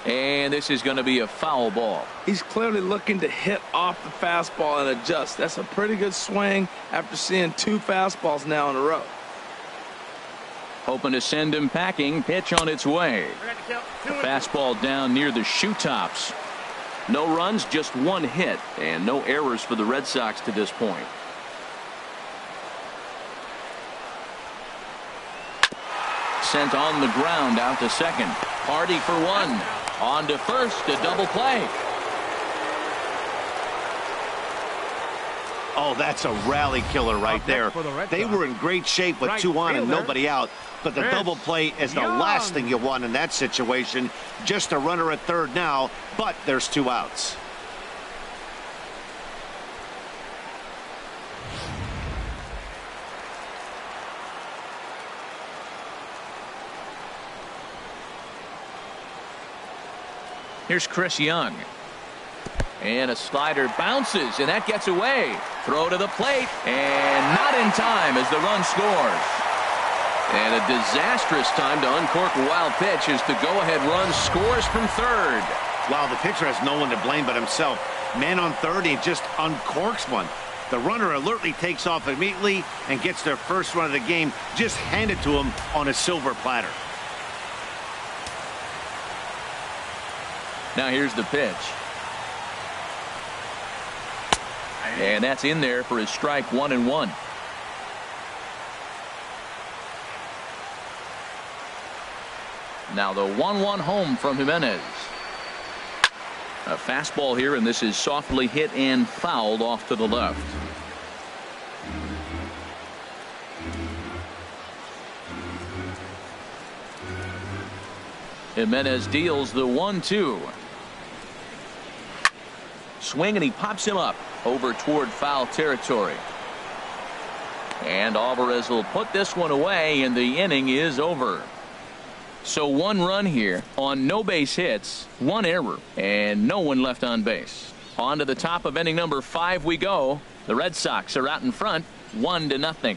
And this is going to be a foul ball. He's clearly looking to hit off the fastball and adjust. That's a pretty good swing after seeing 2 fastballs now in a row. Hoping to send him packing. Pitch on its way. The fastball down near the shoe tops. No runs, just 1 hit, and no errors for the Red Sox to this point. Sent on the ground out to second. Hardy for 1. On to first, a double play. Oh, that's a rally killer right there. They were in great shape with 2 on and nobody out. But the double play is the last thing you want in that situation. Just a runner at third now, but there's 2 outs. Here's Chris Young. And a slider bounces, and that gets away. Throw to the plate, and not in time as the run scores. And a disastrous time to uncork a wild pitch as the go-ahead run scores from third. Wow, the pitcher has no one to blame but himself. Man on third, he just uncorks one. The runner alertly takes off immediately and gets their first run of the game just handed to him on a silver platter. Now here's the pitch. And that's in there for his strike. 1-1. Now the 1-1 home from Jimenez. A fastball here, and this is softly hit and fouled off to the left. Jimenez deals the 1-2. Swing, and he pops him up over toward foul territory. And Alvarez will put this one away, and the inning is over. So 1 run here on no base hits, 1 error, and no one left on base. On to the top of inning number 5 we go. The Red Sox are out in front, 1-0.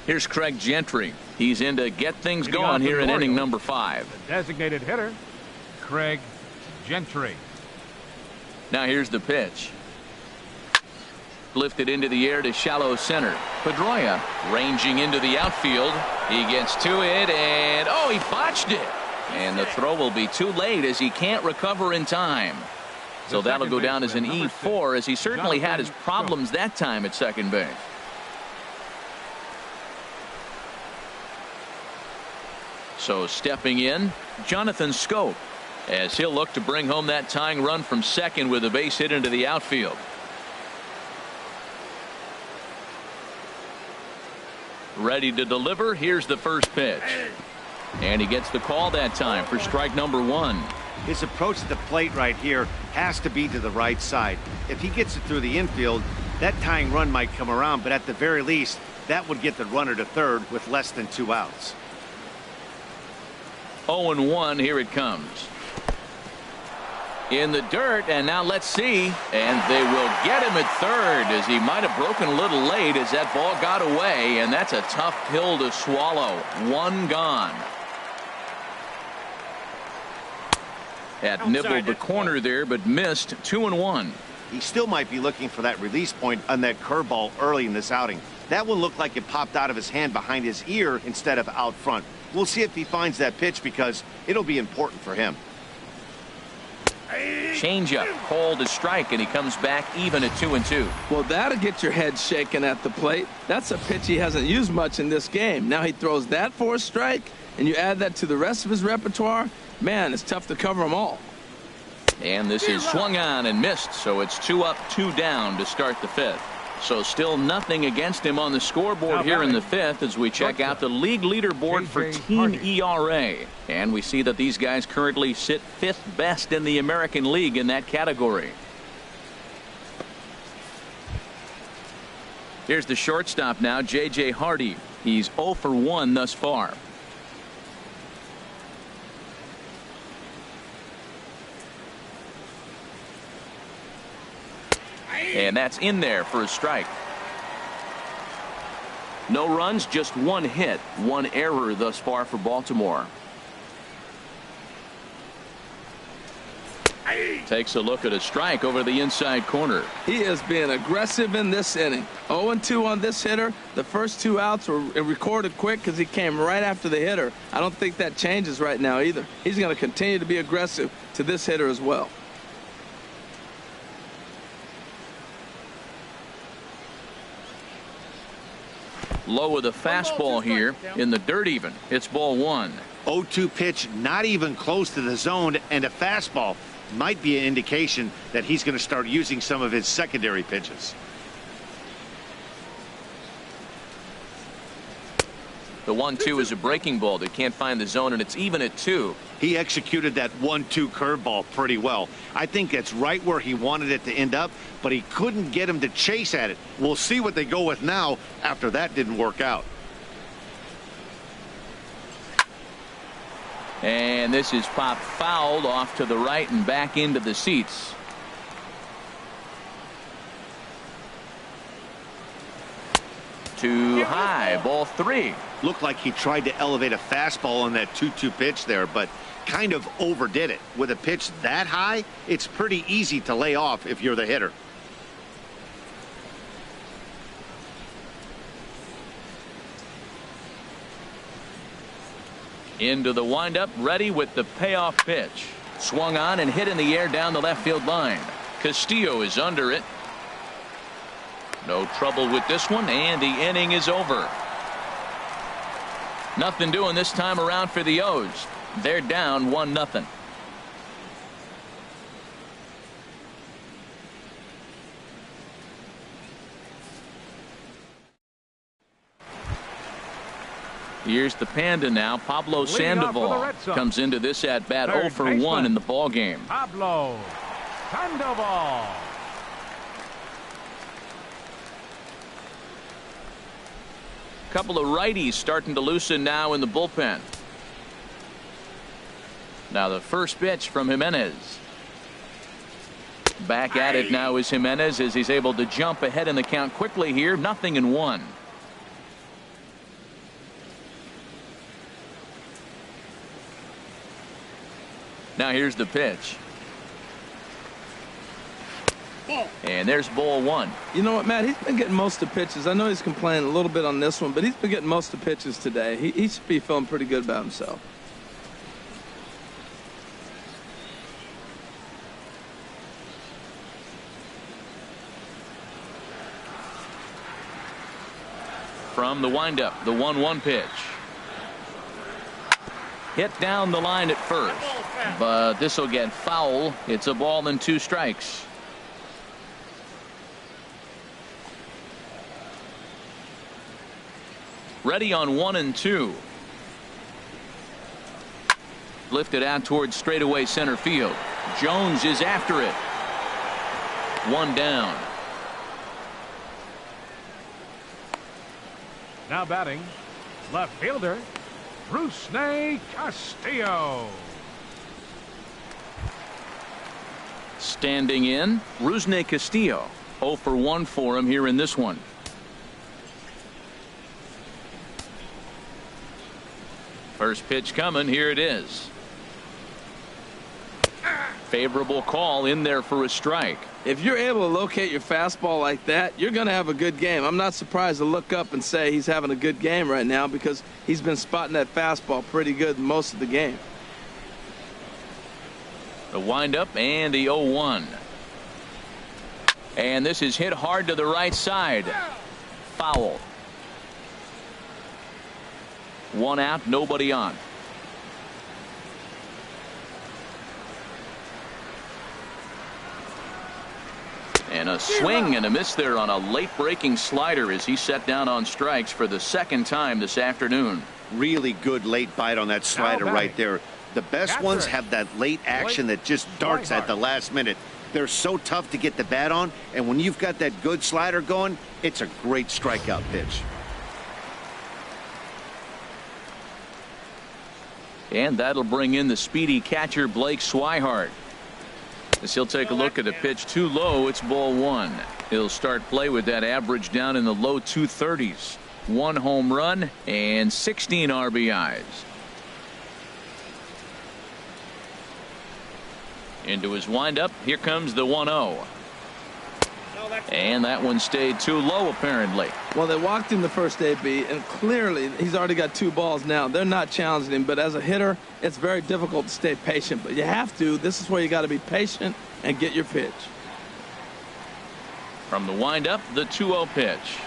Here's Craig Gentry. He's in to get things going here in inning number 5. The designated hitter, Craig Gentry. Now here's the pitch. Lifted into the air to shallow center. PEDRO ranging into the outfield. He gets to it, and oh, he botched it. And the throw will be too late as he can't recover in time. So that'll go down as an E4, as he certainly had his problems that time at second base. So stepping in, Jonathan Scope, as he'll look to bring home that tying run from second with a base hit into the outfield. Ready to deliver. Here's the first pitch. And he gets the call that time for strike number one. His approach to the plate right here has to be to the right side. If he gets it through the infield, that tying run might come around, but at the very least, that would get the runner to third with less than 2 outs. 0-1, here it comes. In the dirt, and now let's see. And they will get him at third, as he might have broken a little late as that ball got away, and that's a tough pill to swallow. One gone. Had nibbled the corner there, but missed. 2-1. He still might be looking for that release point on that curveball early in this outing. That one looked like it popped out of his hand behind his ear instead of out front. We'll see if he finds that pitch, because it'll be important for him. Changeup called a strike, and he comes back even at 2-2. Well, that'll get your head shaken at the plate. That's a pitch he hasn't used much in this game. Now he throws that for a strike, and you add that to the rest of his repertoire. Man, it's tough to cover them all. And this is swung on and missed, so it's 2 up, 2 down to start the fifth. So still nothing against him on the scoreboard here in the fifth, as we check out the league leaderboard for team ERA. And we see that these guys currently sit 5th best in the American League in that category. Here's the shortstop now, J.J. Hardy. He's 0 for 1 thus far. And that's in there for a strike. No runs, just 1 hit, 1 error thus far for Baltimore. Takes a look at a strike over the inside corner. He is being aggressive in this inning. 0-2 on this hitter. The first 2 outs were recorded quick because he came right after the hitter. I don't think that changes right now either. He's going to continue to be aggressive to this hitter as well. Low with a fastball here in the dirt even. It's ball 1. 0-2 pitch, not even close to the zone, and a fastball might be an indication that he's going to start using some of his secondary pitches. The 1-2 is a breaking ball that can't find the zone, and it's even at 2. He executed that 1-2 curveball pretty well. I think that's right where he wanted it to end up, but he couldn't get him to chase at it. We'll see what they go with now after that didn't work out. And this is popped fouled off to the right and back into the seats. Too high, ball 3. Looked like he tried to elevate a fastball on that 2-2 pitch there, but kind of overdid it. With a pitch that high, it's pretty easy to lay off if you're the hitter. Into the windup, ready with the payoff pitch. Swung on and hit in the air down the left field line. Castillo is under it. No trouble with this one, and the inning is over. Nothing doing this time around for the O's. They're down 1-0. Here's the Panda now. Pablo Sandoval comes into this at bat 0 for 1 in the ball game. Pablo Sandoval. Couple of righties starting to loosen now in the bullpen. Now the first pitch from Jimenez. Back at it now is Jimenez, as he's able to jump ahead in the count quickly here. 0-1. Now here's the pitch. And there's ball 1. You know what, Matt? He's been getting most of the pitches. I know he's complaining a little bit on this one, but he's been getting most of the pitches today. He should be feeling pretty good about himself. From the windup, the 1-1 pitch. Hit down the line at first, but this will get foul. It's a ball and 2 strikes. Ready on 1 and 2. Lifted out towards straightaway center field. Jones is after it. 1 down. Now batting, left fielder, Rusney Castillo. Standing in, Rusney Castillo. 0 for 1 for him here in this one. First pitch coming. Here it is. Favorable call in there for a strike. If you're able to locate your fastball like that, you're going to have a good game. I'm not surprised to look up and say he's having a good game right now because he's been spotting that fastball pretty good most of the game. The windup and the 0-1. And this is hit hard to the right side. Foul. 1 out, nobody on. And a swing and a miss there on a late breaking slider as he set down on strikes for the 2nd time this afternoon. Really good late bite on that slider right there. The best ones have that late action that just darts at the last minute. They're so tough to get the bat on, and when you've got that good slider going, it's a great strikeout pitch. And that'll bring in the speedy catcher Blake SWIHART. As he'll take a look at a pitch too low, it's ball 1. He'll start play with that average down in the low 230s. 1 home run and 16 RBIs. Into his windup. Here comes the 1-0. And that one stayed too low, apparently. Well, they walked him the first AB, and clearly he's already got 2 balls now. They're not challenging him, but as a hitter, it's very difficult to stay patient. But you have to. This is where you got to be patient and get your pitch. From the windup, the 2-0 pitch.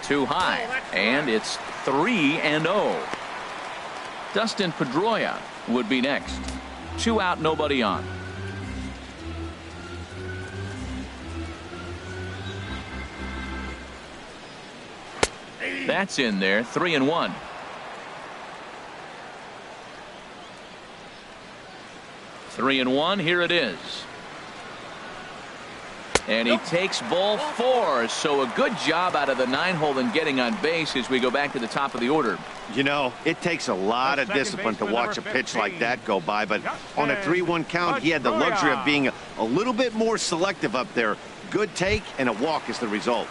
Too high, and it's 3-0. Dustin Pedroia would be next. 2 out, nobody on. That's in there. 3-1. Here it is. And he takes ball 4. So a good job out of the 9-hole in getting on base as we go back to the top of the order. You know, it takes a lot of discipline to watch a pitch like that go by, but on a 3-1 count, he had the luxury of being a little bit more selective up there. Good take and a walk is the result.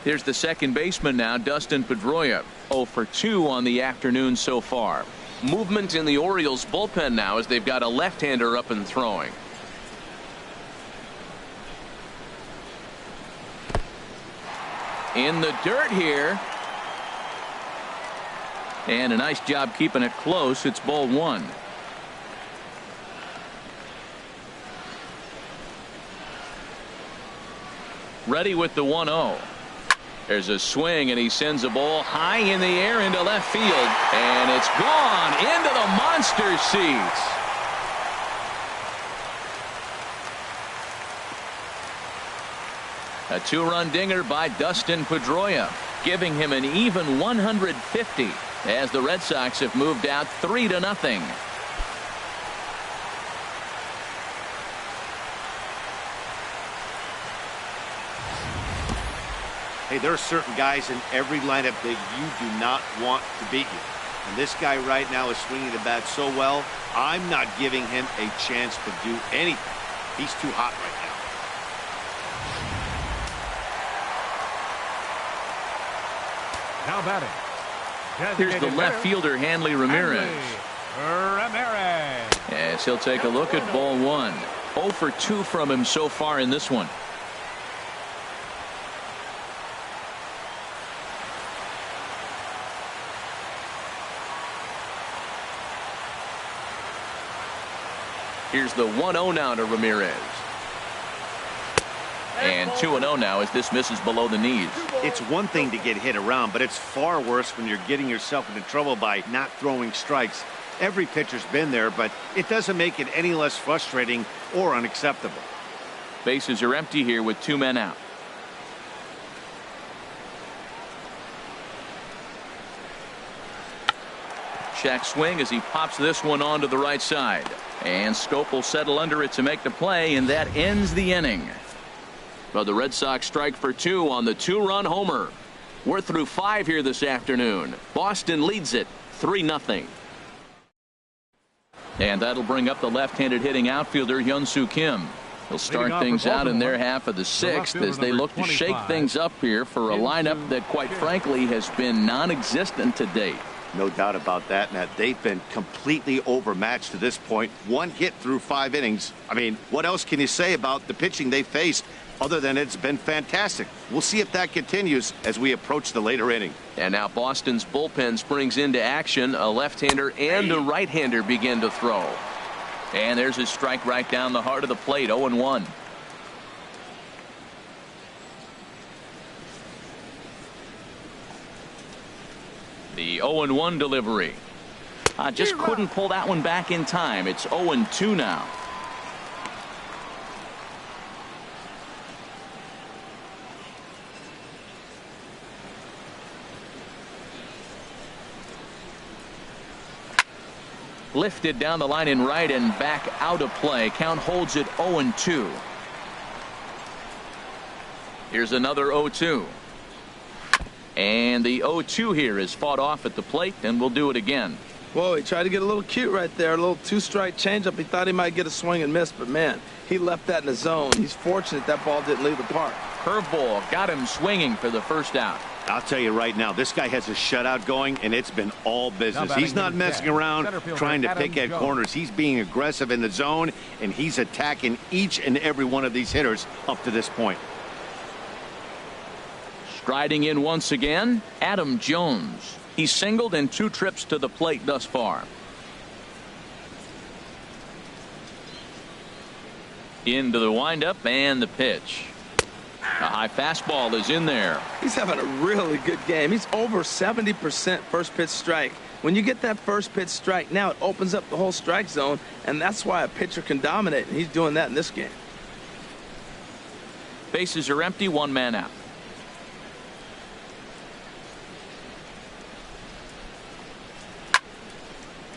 Here's the second baseman now, Dustin Pedroia. 0 for 2 on the afternoon so far. Movement in the Orioles bullpen now as they've got a left-hander up and throwing. In the dirt here. And a nice job keeping it close. It's ball 1. Ready with the 1-0. There's a swing, and he sends a ball high in the air into left field, and it's gone into the monster seats. A 2-run dinger by Dustin Pedroia, giving him an even 150 as the Red Sox have moved out 3-0. Hey, there are certain guys in every lineup that you do not want to beat you. And this guy right now is swinging the bat so well, I'm not giving him a chance to do anything. He's too hot right Now batting. Here's the left fielder, Hanley Ramirez. As he'll take a look at ball 1. 0 for 2 from him so far in this one. Here's the 1-0 now to Ramirez. And 2-0 now as this misses below the knees. It's one thing to get hit around, but it's far worse when you're getting yourself into trouble by not throwing strikes. Every pitcher's been there, but it doesn't make it any less frustrating or unacceptable. Bases are empty here with 2 men out. Check swing as he pops this one onto the right side. And Scope will settle under it to make the play, and that ends the inning. But the Red Sox strike for 2 on the 2-run homer. We're through 5 here this afternoon. Boston leads it 3-0. And that'll bring up the left-handed hitting outfielder Hyun-Soo Kim. He'll start things out in their half of the 6th as they look to shake things up here for a lineup that quite frankly has been non-existent to date. No doubt about that, Matt. They've been completely overmatched to this point. 1 hit through 5 innings. I mean, what else can you say about the pitching they faced other than it's been fantastic? We'll see if that continues as we approach the later inning. And now Boston's bullpen springs into action. A left-hander and a right-hander begin to throw. And there's a strike right down the heart of the plate. 0-1. The 0-1 delivery. Just couldn't pull that one back in time. It's 0-2 now. Lifted down the line in right and back out of play. Count holds it 0-2. Here's another 0-2. And the 0-2 here is fought off at the plate, and we'll do it again. Whoa, he tried to get a little cute right there. A little 2-strike changeup. He thought he might get a swing and miss, but man, he left that in the zone. He's fortunate that ball didn't leave the park. Curveball got him swinging for the first out. I'll tell you right now, this guy has a shutout going, and it's been all business. He's not messing around trying to pick at corners. He's being aggressive in the zone, and he's attacking each and every one of these hitters up to this point. Striding in once again, Adam Jones. He's singled in 2 trips to the plate thus far. Into the windup and the pitch. A high fastball is in there. He's having a really good game. He's over 70% first pitch strike. When you get that first pitch strike, now it opens up the whole strike zone, and that's why a pitcher can dominate, and he's doing that in this game. Bases are empty, 1 man out.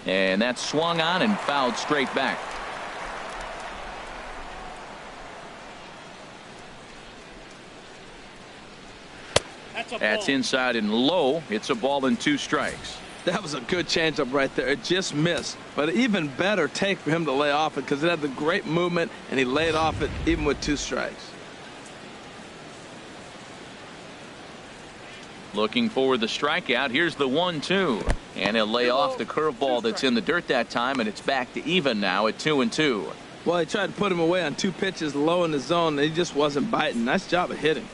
And that's swung on and fouled straight back. That's inside and low. It's a ball and 2 strikes. That was a good changeup right there. It just missed. But an even better take for him to lay off it because it had the great movement, and he laid off it even with 2 strikes. Looking for the strikeout. Here's the 1-2. And he'll lay off the curveball that's in the dirt that time, and it's back to even now at 2-2. Well, he tried to put him away on 2 pitches low in the zone, and he just wasn't biting. Nice job of hitting.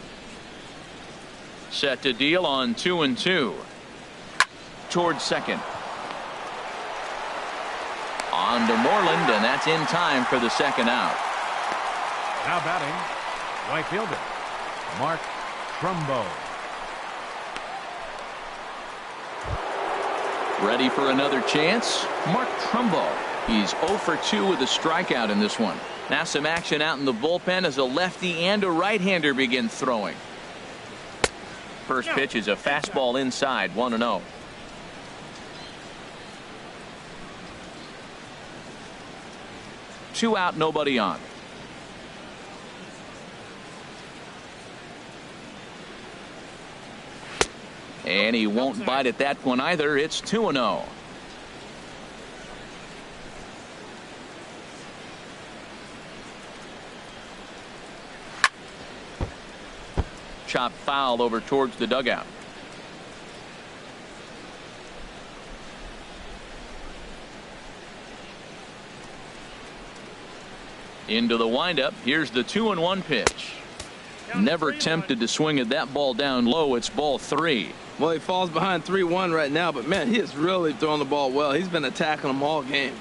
Set to deal on 2-2. Towards second. On to Moreland, and that's in time for the second out. Now batting, right fielder, Mark Trumbo. Ready for another chance? Mark Trumbo. He's 0 for 2 with a strikeout in this one. Now some action out in the bullpen as a lefty and a right-hander begin throwing. First pitch is a fastball inside, 1-0. Two out, nobody on. And he won't bite at that one either. It's 2-0. Chop foul over towards the dugout. Into the windup. Here's the 2-1 pitch. Never tempted to swing at that ball down low. It's ball 3. Well, he falls behind 3-1 right now, but man, he is really throwing the ball well. He's been attacking them all game.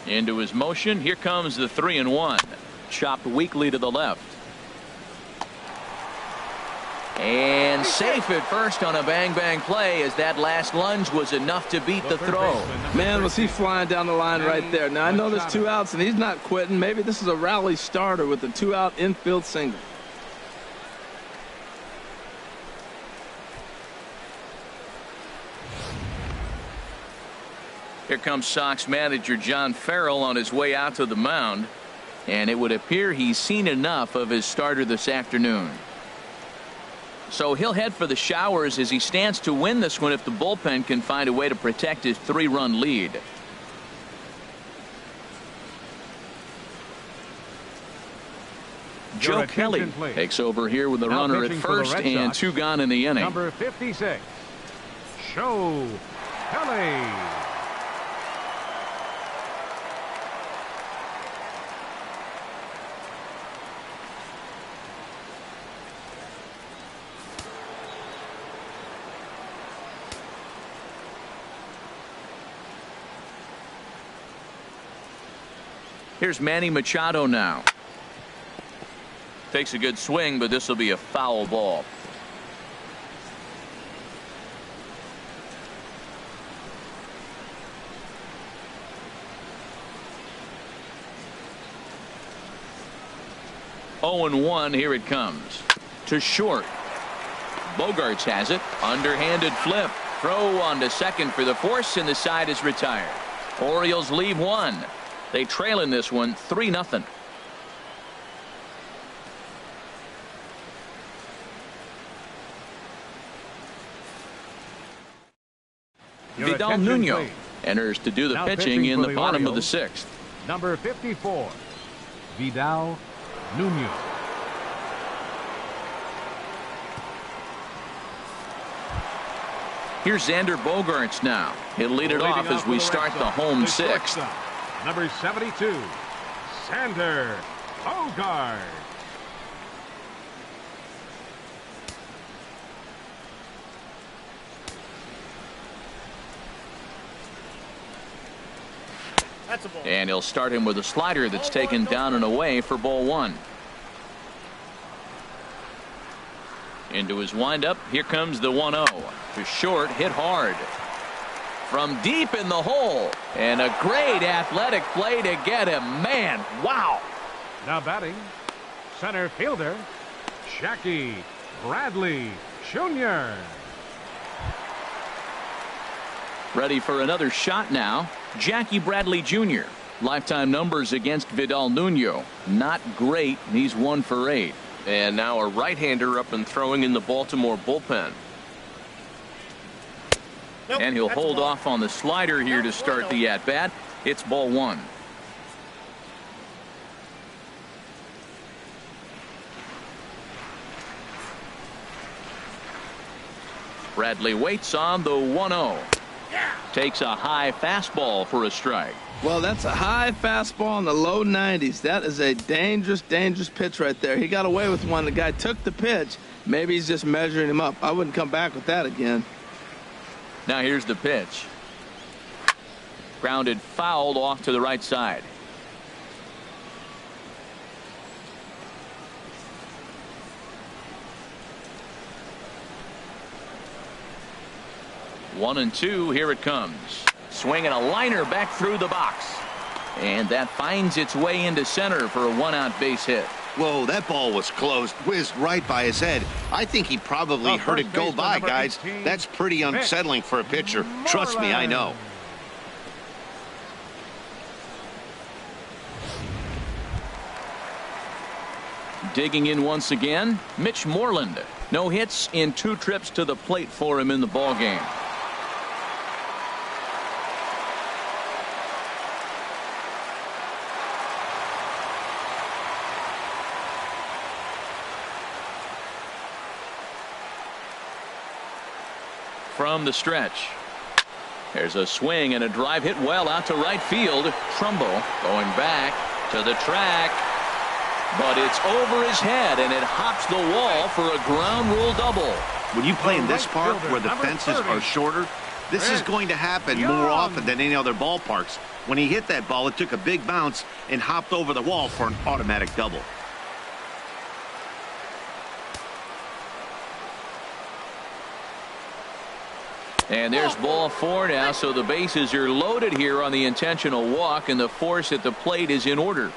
Into his motion. Here comes the 3-1. Chopped weakly to the left. And safe at first on a bang-bang play, as that last lunge was enough to beat the throw. Man, was he flying down the line right there. Now, I know there's 2 outs, and he's not quitting. Maybe this is a rally starter with a 2-out infield single. Here comes Sox manager John Farrell on his way out to the mound, and it would appear he's seen enough of his starter this afternoon. So he'll head for the showers as he stands to win this one if the bullpen can find a way to protect his 3-run lead. Joe Kelly takes over here with the runner at first and 2 gone in the inning. Number 56, Joe Kelly. Here's Manny Machado now. Takes a good swing, but this will be a foul ball. (0-1). Here it comes to short. Bogarts has it. Underhanded flip. Throw on to second for the force, and the side is retired. Orioles leave 1. They trail in this one 3-0. Vidal Nuno enters to do the pitching in the bottom of the 6th. Number 54, Vidal Nuno. Here's Xander Bogaerts now. He'll lead it off as we start the home 6th. Number 72, Xander Bogaerts. And he'll start him with a slider that's taken down and away for ball 1. Into his windup. Here comes the 1-0. To short, hit hard. From deep in the hole. And a great athletic play to get him. Man, wow. Now batting, center fielder, Jackie Bradley Jr. Ready for another shot now. Jackie Bradley Jr. Lifetime numbers against Vidal Nuno. Not great. He's 1 for 8. And now a right-hander up and throwing in the Baltimore bullpen. Nope, and he'll hold off on the slider here to start the at-bat. It's ball 1. Bradley waits on the 1-0. Takes a high fastball for a strike. Well, that's a high fastball in the low 90s. That is a dangerous, dangerous pitch right there. He got away with one. The guy took the pitch. Maybe he's just measuring him up. I wouldn't come back with that again. Now here's the pitch. Grounded fouled off to the right side. One and two. Here it comes. Swinging a liner back through the box. And that finds its way into center for a 1-out base hit. Whoa, that ball was close. Whizzed right by his head. I think he probably heard it go by, guys. That's pretty unsettling for a pitcher. Trust me, I know. Digging in once again, Mitch Moreland. No hits in 2 trips to the plate for him in the ballgame. From the stretch. There's a swing and a drive hit well out to right field. Trumbo going back to the track. But it's over his head, and it hops the wall for a ground rule double. When you play in this park where the fences are shorter, this is going to happen more often than any other ballparks. When he hit that ball, it took a big bounce and hopped over the wall for an automatic double. And there's ball 4 now, so the bases are loaded here on the intentional walk, and the force at the plate is in order.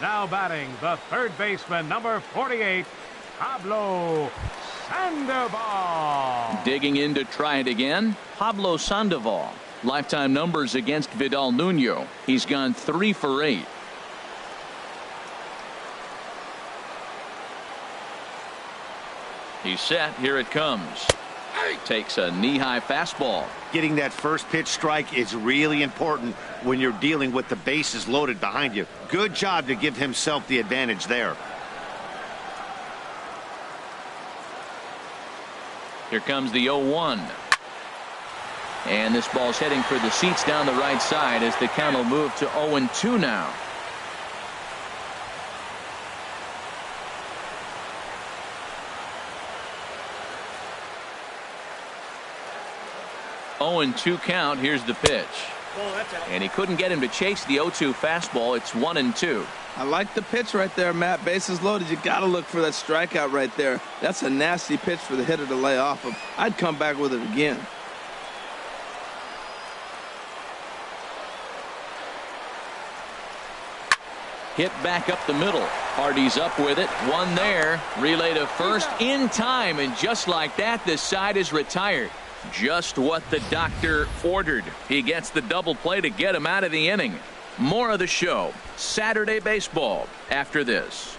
Now batting, the third baseman, number 48, Pablo Sandoval. Digging in to try it again, Pablo Sandoval. Lifetime numbers against Vidal Nuno. He's gone 3 for 8. He's set. Here it comes. Takes a knee-high fastball. Getting that first pitch strike is really important when you're dealing with the bases loaded behind you. Good job to give himself the advantage there. Here comes the 0-1. And this ball's heading for the seats down the right side as the count will move to 0-2 now. And 2 count. Here's the pitch. And he couldn't get him to chase the 0-2 fastball. It's 1-2. I like the pitch right there, Matt. Bases loaded. You got to look for that strikeout right there. That's a nasty pitch for the hitter to lay off of. I'd come back with it again. Hit back up the middle. Hardy's up with it. One there. Relay to first in time. And just like that, this side is retired. Just what the doctor ordered. He gets the double play to get him out of the inning. More of the show. Saturday baseball after this.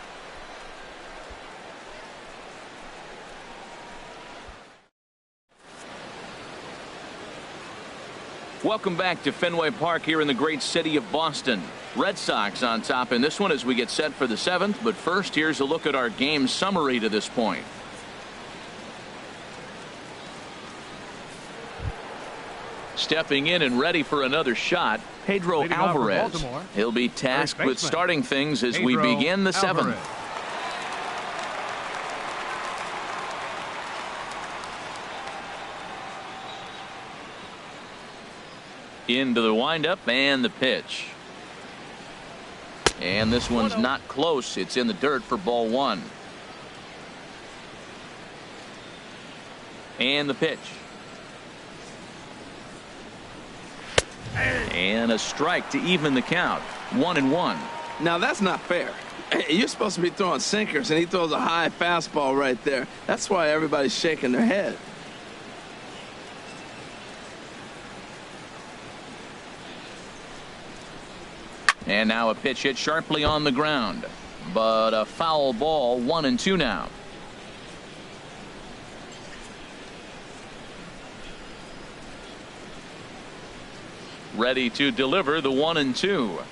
Welcome back to Fenway Park here in the great city of Boston. Red Sox on top in this one as we get set for the 7th. But first, here's a look at our game summary to this point. Stepping in and ready for another shot, Pedro Alvarez. He'll be tasked with starting things as we begin the 7th. Into the windup and the pitch. And this one's not close. It's in the dirt for ball 1. And the pitch. And a strike to even the count. 1-1. Now that's not fair. You're supposed to be throwing sinkers, and he throws a high fastball right there. That's why everybody's shaking their head. And now a pitch hit sharply on the ground. But a foul ball. 1-2 now. Ready to deliver the 1-2.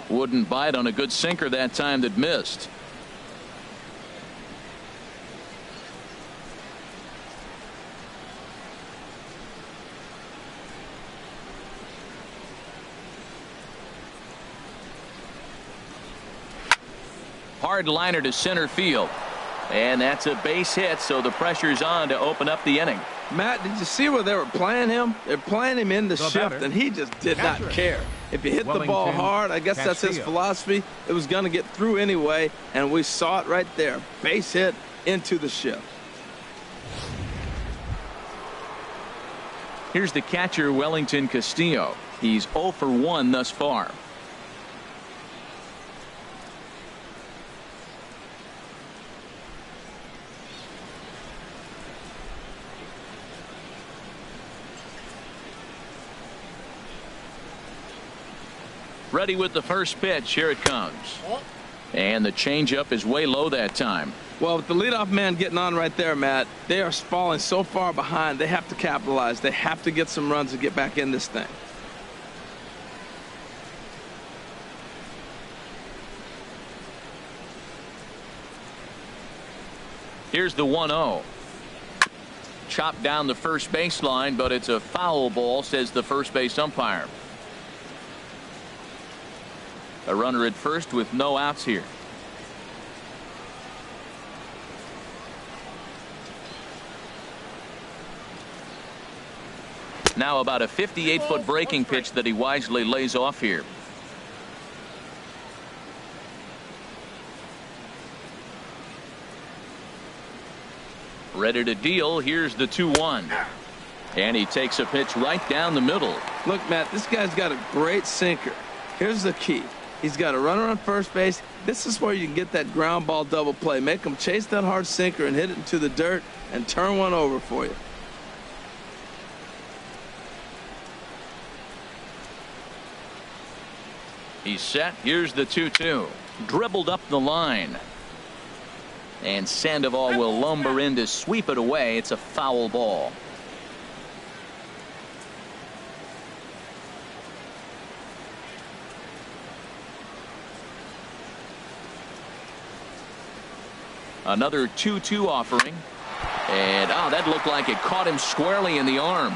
Wouldn't bite on a good sinker that time that missed. Hard liner to center field. And that's a base hit, so the pressure's on to open up the inning. Matt, did you see where they were playing him? They're playing him in the shift, and he just did not care. If you hit the ball hard, I guess that's his philosophy. It was going to get through anyway, and we saw it right there. Base hit into the shift. Here's the catcher, Wellington Castillo. He's 0 for 1 thus far. Ready with the first pitch. Here it comes. And the changeup is way low that time. Well, with the leadoff man getting on right there, Matt, they are falling so far behind. They have to capitalize. They have to get some runs to get back in this thing. Here's the 1-0. Chopped down the first baseline, but it's a foul ball, says the first base umpire. A runner at first with no outs here. Now about a 58-foot breaking pitch that he wisely lays off here. Ready to deal. Here's the 2-1. And he takes a pitch right down the middle. Look, Matt, this guy's got a great sinker. Here's the key. He's got a runner on first base. This is where you can get that ground ball double play. Make him chase that hard sinker and hit it into the dirt and turn one over for you. He's set. Here's the 2-2. Dribbled up the line. And Sandoval will lumber in to sweep it away. It's a foul ball. Another 2-2 offering. And that looked like it caught him squarely in the arm.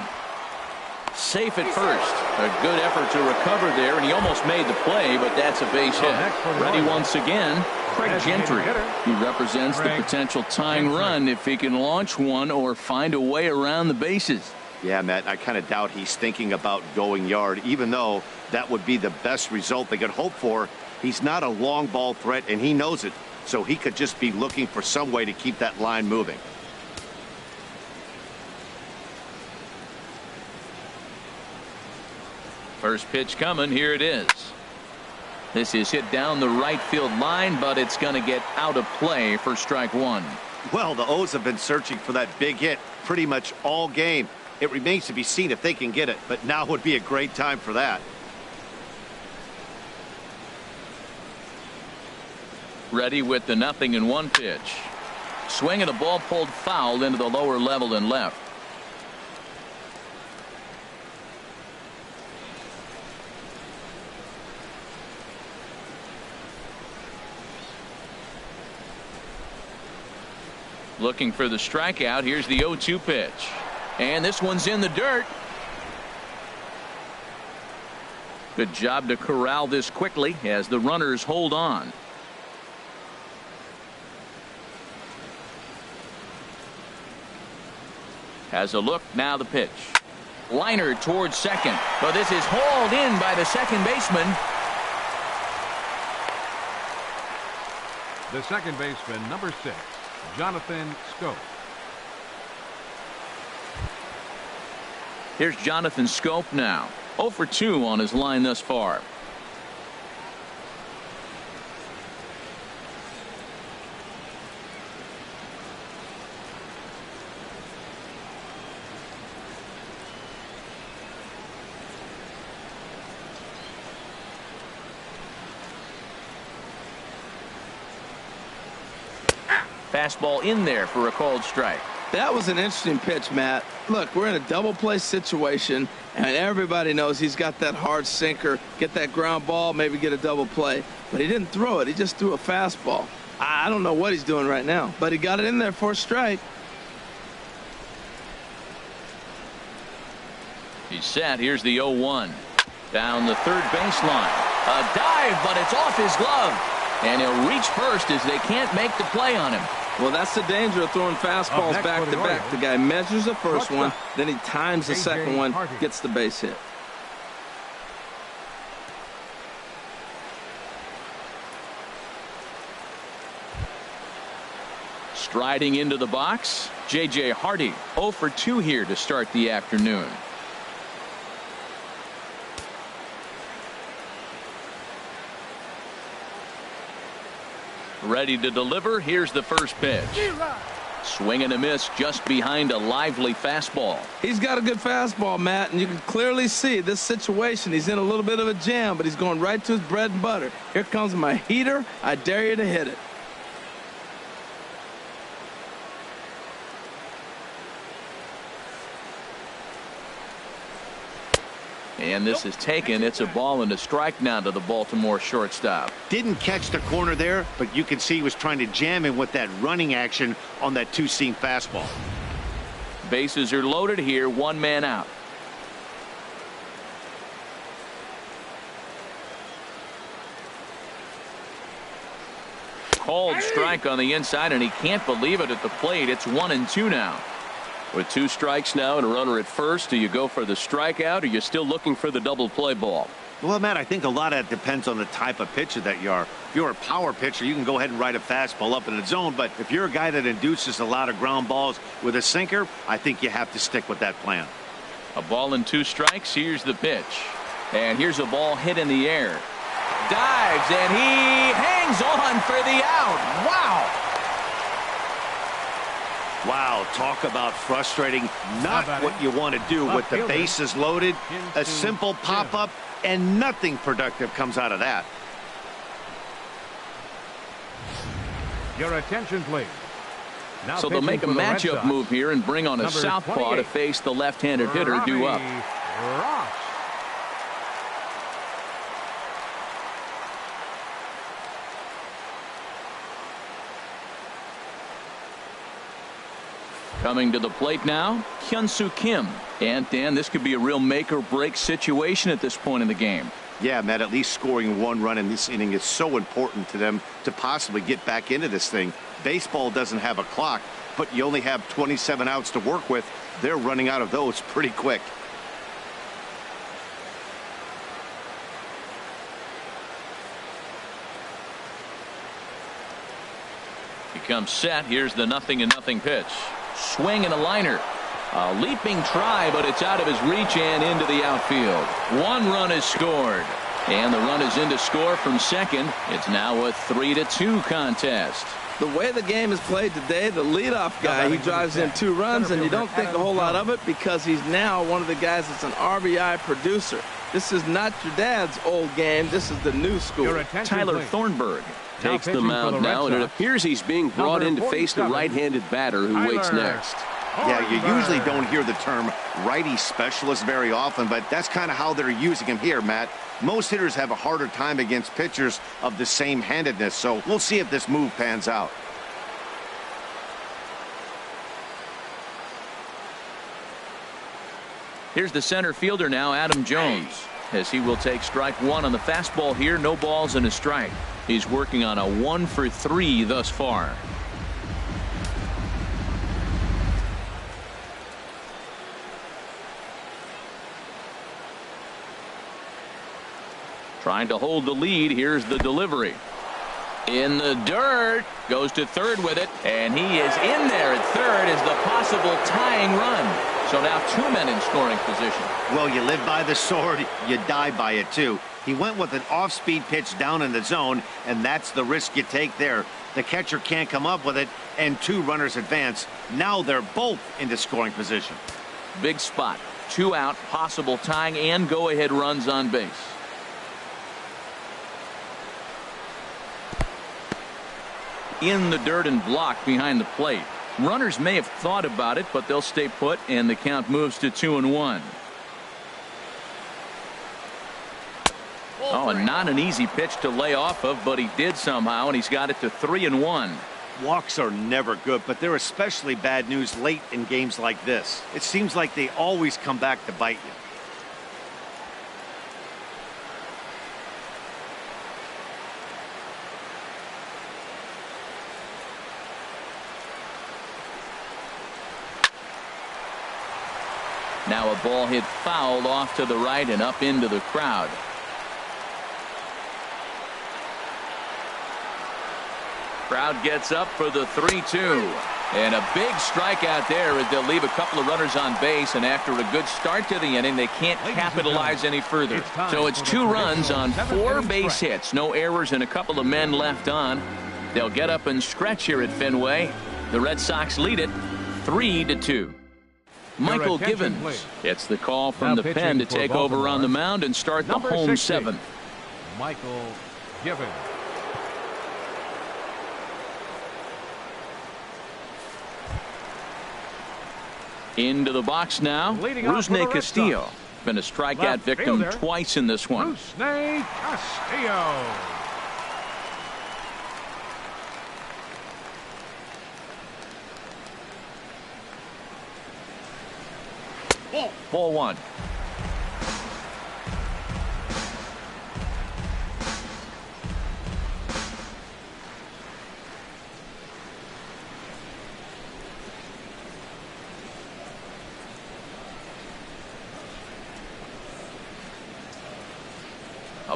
Safe at first. A good effort to recover there, and he almost made the play, but that's a base hit. Ready once again, Craig Gentry. He represents the potential tying run if he can launch one or find a way around the bases. Yeah, Matt, I kind of doubt he's thinking about going yard, even though that would be the best result they could hope for. He's not a long ball threat, and he knows it, so he could just be looking for some way to keep that line moving. First pitch coming. Here it is. This is hit down the right field line, but it's going to get out of play for strike one. Well, the O's have been searching for that big hit pretty much all game. It remains to be seen if they can get it, but now would be a great time for that. Ready with the 0-1 pitch. Swinging a ball pulled foul into the lower level and left. Looking for the strikeout. Here's the 0-2 pitch. And this one's in the dirt. Good job to corral this quickly as the runners hold on. Has a look. Now the pitch. Liner towards second. But this is hauled in by the second baseman. The second baseman, number 6. Jonathan Schoop. Here's Jonathan Schoop now. 0 for 2 on his line thus far. Fastball in there for a called strike. That was an interesting pitch, Matt. Look, we're in a double play situation, and everybody knows he's got that hard sinker. Get that ground ball, maybe get a double play. But he didn't throw it. He just threw a fastball. I don't know what he's doing right now, but he got it in there for a strike. He's set. Here's the 0-1. Down the third baseline. A dive, but it's off his glove. And he'll reach first as they can't make the play on him. Well, that's the danger of throwing fastballs back to back. The guy measures the first one, then he times the second one, gets the base hit. Striding into the box, J.J. Hardy. 0 for 2 here to start the afternoon. Ready to deliver. Here's the first pitch. Swing and a miss just behind a lively fastball. He's got a good fastball, Matt, and you can clearly see this situation. He's in a little bit of a jam, but he's going right to his bread and butter. Here comes my heater. I dare you to hit it. And this is taken. It's a ball and a strike now to the Baltimore shortstop. Didn't catch the corner there, but you can see he was trying to jam him with that running action on that two-seam fastball. Bases are loaded here. One man out. Called strike on the inside, and he can't believe it at the plate. It's 1-2 now. With 2 strikes now and a runner at first, do you go for the strikeout, or are you still looking for the double play ball? Well, Matt, I think a lot of that depends on the type of pitcher that you are. If you're a power pitcher, you can go ahead and ride a fastball up in the zone. But if you're a guy that induces a lot of ground balls with a sinker, I think you have to stick with that plan. A ball and 2 strikes. Here's the pitch. And here's a ball hit in the air. Dives, and he hangs on for the out. Wow. Wow, talk about frustrating. Not what you want to do with the bases loaded. A simple pop-up, and nothing productive comes out of that. Your attention, please. Now so they'll make a matchup move here and bring on a southpaw to face the left-handed hitter due up. Ross. Coming to the plate now, Hyun-Soo Kim. And Dan, this could be a real make-or-break situation at this point in the game. Yeah, Matt, at least scoring 1 run in this inning is so important to them to possibly get back into this thing. Baseball doesn't have a clock, but you only have 27 outs to work with. They're running out of those pretty quick. He comes set. Here's the 0-0 pitch. Swing and a liner. A leaping try, but it's out of his reach and into the outfield. 1 run is scored. And the run is in to score from second. It's now a 3-2 contest. The way the game is played today, the leadoff guy, he drives in 2 runs, and you don't think a whole lot of it because he's now one of the guys that's an RBI producer. This is not your dad's old game. This is the new school. Tyler Thornburg takes the mound now, and it appears he's being brought in to face the right-handed batter who waits next. Yeah, you usually don't hear the term righty specialist very often, but that's kind of how they're using him here, Matt. Most hitters have a harder time against pitchers of the same handedness, so we'll see if this move pans out. Here's the center fielder now, Adam Jones, as he will take strike 1 on the fastball here. No balls and a strike. He's working on a 1 for 3 thus far. Trying to hold the lead. Here's the delivery. In the dirt. Goes to third with it. And he is in there at third as the possible tying run. So now 2 men in scoring position. Well, you live by the sword, you die by it too. He went with an off-speed pitch down in the zone, and that's the risk you take there. The catcher can't come up with it, and 2 runners advance. Now they're both into scoring position. Big spot. 2 out, possible tying and go-ahead runs on base. In the dirt and blocked behind the plate. Runners may have thought about it, but they'll stay put, and the count moves to 2-1. Oh, and not an easy pitch to lay off of, but he did somehow, and he's got it to 3-1. Walks are never good, but they're especially bad news late in games like this. It seems like they always come back to bite you. Now a ball hit foul off to the right and up into the crowd. Crowd gets up for the 3-2. And a big strikeout there as they'll leave a couple of runners on base, and after a good start to the inning, they can't capitalize any further. So it's 2 runs on 4 base hits. No errors and a couple of men left on. They'll get up and stretch here at Fenway. The Red Sox lead it 3-2. Michael Givens gets the call from the pen to take over on the mound and start the home 7th. Michael Givens. Into the box now, Rusney Castillo. Been a strikeout victim twice in this one. Rusney Castillo. Ball 1.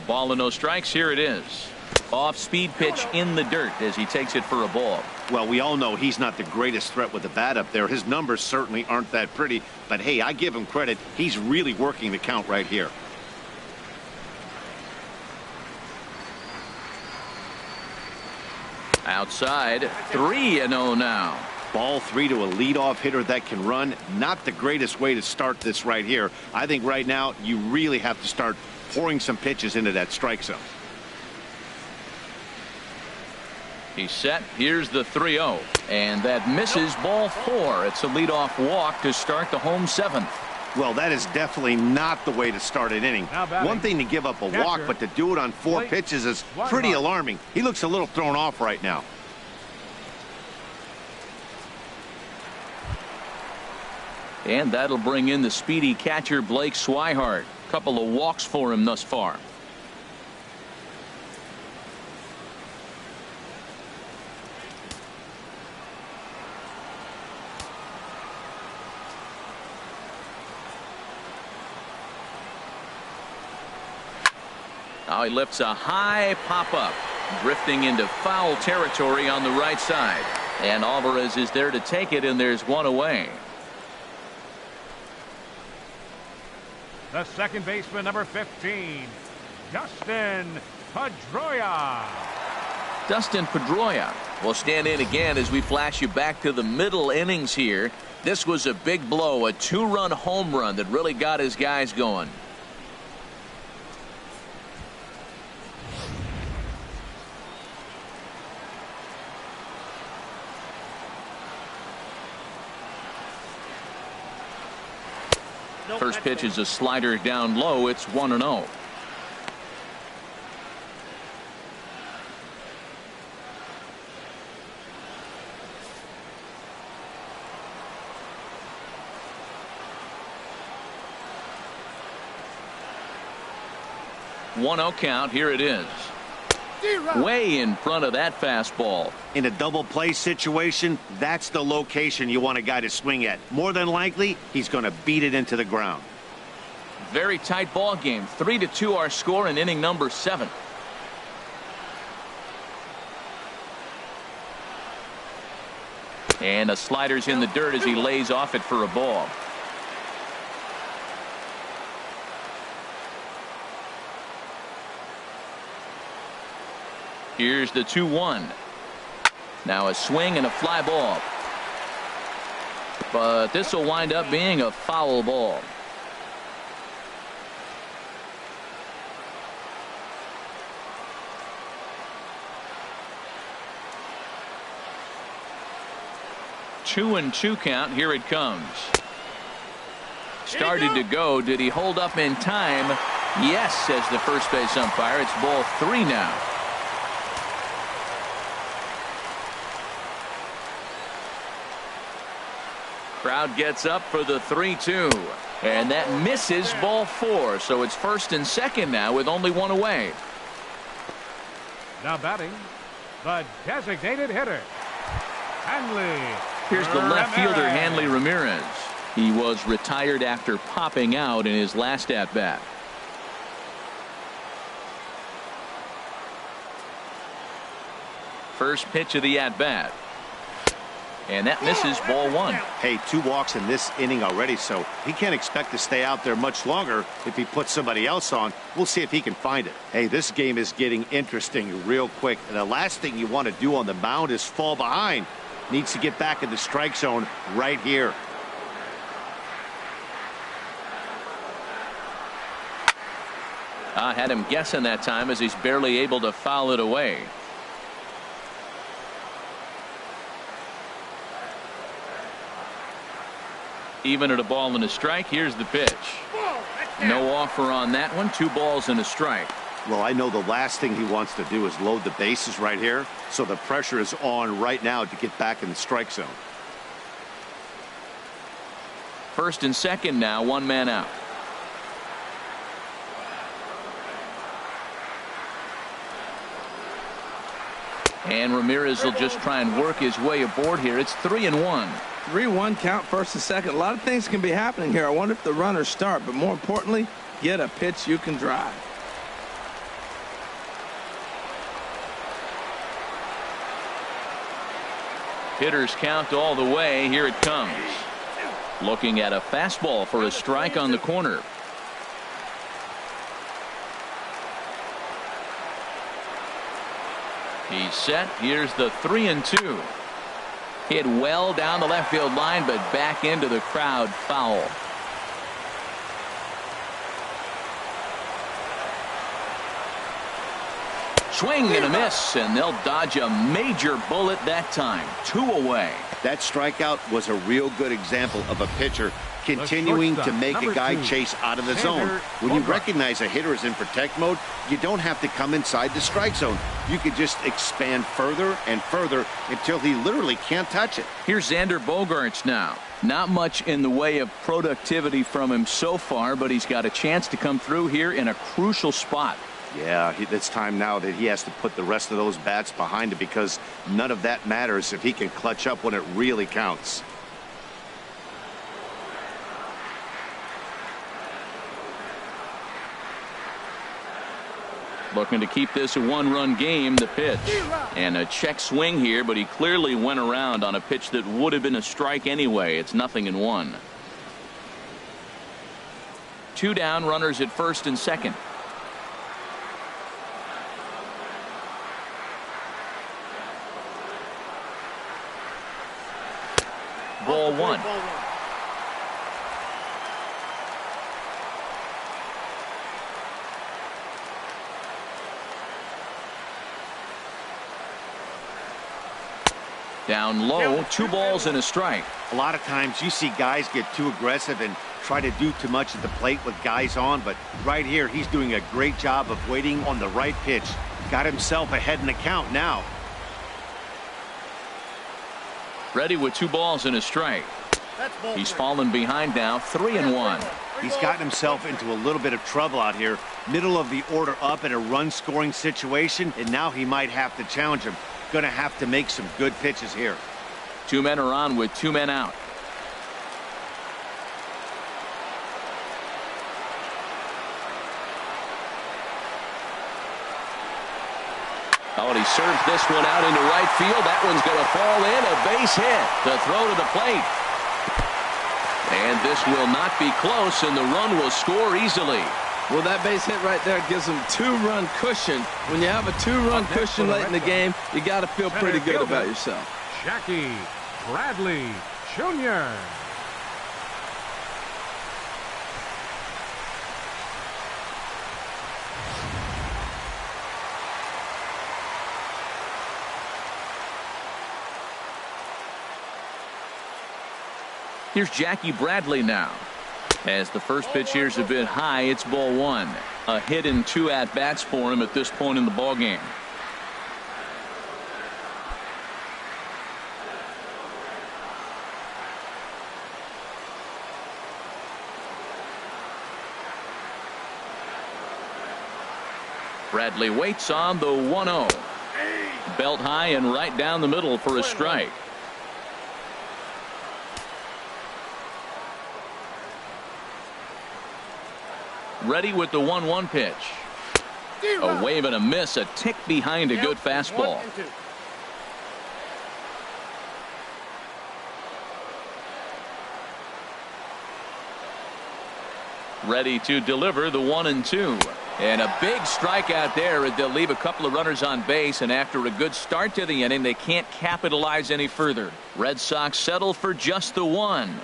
Ball and no strikes. Here it is. Off-speed pitch in the dirt as he takes it for a ball. Well, we all know he's not the greatest threat with the bat up there. His numbers certainly aren't that pretty. But, hey, I give him credit. He's really working the count right here. Outside, 3-0 now. Ball 3 to a leadoff hitter that can run. Not the greatest way to start this right here. I think right now you really have to start pouring some pitches into that strike zone. He's set. Here's the 3-0. And that misses. Ball 4. It's a leadoff walk to start the home 7th. Well, that is definitely not the way to start an inning. One thing to give up a walk, but to do it on 4 pitches is pretty alarming. He looks a little thrown off right now. And that'll bring in the speedy catcher Blake SWIHART. Couple of walks for him thus far. Now he lifts a high pop-up, drifting into foul territory on the right side. And Alvarez is there to take it, and there's one away. The second baseman, number 15, Dustin Pedroia. Dustin Pedroia will stand in again as we flash you back to the middle innings here. This was a big blow, a 2-run home run that really got his guys going. First pitch is a slider down low. It's 1-0. One-0 count. Here it is. Way in front of that fastball. In a double play situation, that's the location you want a guy to swing at. More than likely, he's going to beat it into the ground. Very tight ball game. 3-2 our score in inning number 7. And a slider's in the dirt as he lays off it for a ball. Here's the 2-1. Now a swing and a fly ball. But this will wind up being a foul ball. Two and 2 count. Here it comes. Started to go. Did he hold up in time? Yes, says the first base umpire. It's ball 3 now. Crowd gets up for the 3-2. And that misses. Ball 4. So it's first and second now with only one away. Now batting, the designated hitter, Hanley. Here's the left fielder, Hanley Ramirez. He was retired after popping out in his last at-bat. First pitch of the at-bat. And that misses. Ball 1. Hey, 2 walks in this inning already, so he can't expect to stay out there much longer if he puts somebody else on. We'll see if he can find it. Hey, this game is getting interesting real quick. And the last thing you want to do on the mound is fall behind. Needs to get back in the strike zone right here. I had him guessing that time as he's barely able to foul it away. Even at a ball and a strike. Here's the pitch. No offer on that one. 2 balls and a strike. Well, I know the last thing he wants to do is load the bases right here, so the pressure is on right now to get back in the strike zone. First and second now, 1 man out. And Ramirez will just try and work his way aboard here. It's 3-1. 3-1 count, first and second. A lot of things can be happening here. I wonder if the runners start, but more importantly, get a pitch you can drive. Hitters count all the way. Here it comes. Looking at a fastball for a strike on the corner. He's set. Here's the 3-2. Hit well down the left field line, but back into the crowd, foul. Swing and a miss, and they'll dodge a major bullet that time. 2 away. That strikeout was a real good example of a pitcher continuing to make a guy chase out of the zone. When you recognize a hitter is in protect mode, you don't have to come inside the strike zone. You can just expand further and further until he literally can't touch it. Here's Xander Bogaerts now. Not much in the way of productivity from him so far, but he's got a chance to come through here in a crucial spot. Yeah, it's time now that he has to put the rest of those bats behind it, because none of that matters if he can clutch up when it really counts. Looking to keep this a 1-run game. The pitch and a check swing here, but he clearly went around on a pitch that would have been a strike anyway. It's 0-1. 2 down, runners at first and second. Ball 1. Down low, 2 balls and a strike. A lot of times you see guys get too aggressive and try to do too much at the plate with guys on, but right here he's doing a great job of waiting on the right pitch. Got himself ahead in the count now. Ready with 2 balls and a strike. He's fallen behind now, 3-1. He's gotten himself into a little bit of trouble out here. Middle of the order up in a run-scoring situation, and now he might have to challenge him. Going to have to make some good pitches here. 2 men are on with 2 men out. Oh, and he serves this one out into right field. That one's going to fall in. A base hit to throw to the plate. And this will not be close, and the run will score easily. Well, that base hit right there gives him 2-run cushion. When you have a 2-run cushion late in the game, you got to feel pretty good about yourself. Jackie Bradley Jr. Here's Jackie Bradley now. As the first pitch here is a bit high, it's ball 1. A hit and 2 at-bats for him at this point in the ballgame. Bradley waits on the 1-0. Belt high and right down the middle for a strike. Ready with the 1-1 pitch. A wave and a miss, a tick behind a good fastball. Ready to deliver the 1-2. And a big strikeout there. They'll leave a couple of runners on base, and after a good start to the inning, they can't capitalize any further. Red Sox settle for just the 1.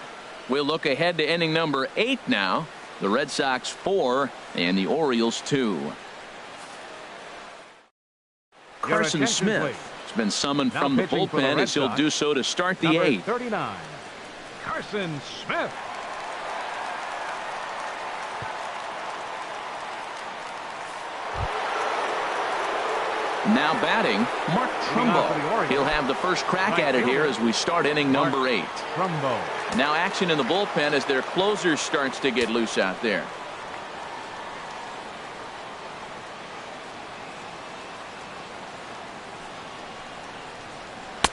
We'll look ahead to inning number 8 now. The Red Sox 4 and the Orioles 2. Carson Smith has been summoned from the bullpen as he'll do so to start the 8th. 39, Carson Smith. Now batting, Mark Trumbo. He'll have the first crack at it here as we start inning number 8. Trumbo. Now action in the bullpen as their closer starts to get loose out there.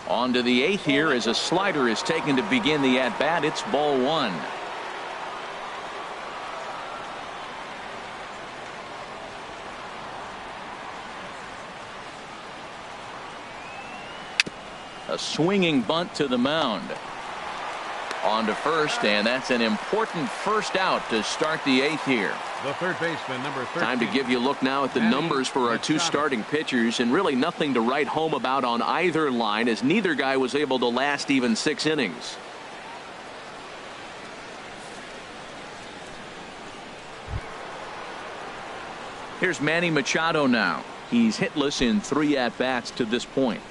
On to the 8th here as a slider is taken to begin the at-bat. It's ball 1. A swinging bunt to the mound. On to first, and that's an important first out to start the 8th here. The third baseman, number 13. Time to give you a look now at the numbers for our two starting pitchers, and really nothing to write home about on either line, as neither guy was able to last even 6 innings. Here's Manny Machado now. He's hitless in 3 at-bats to this point.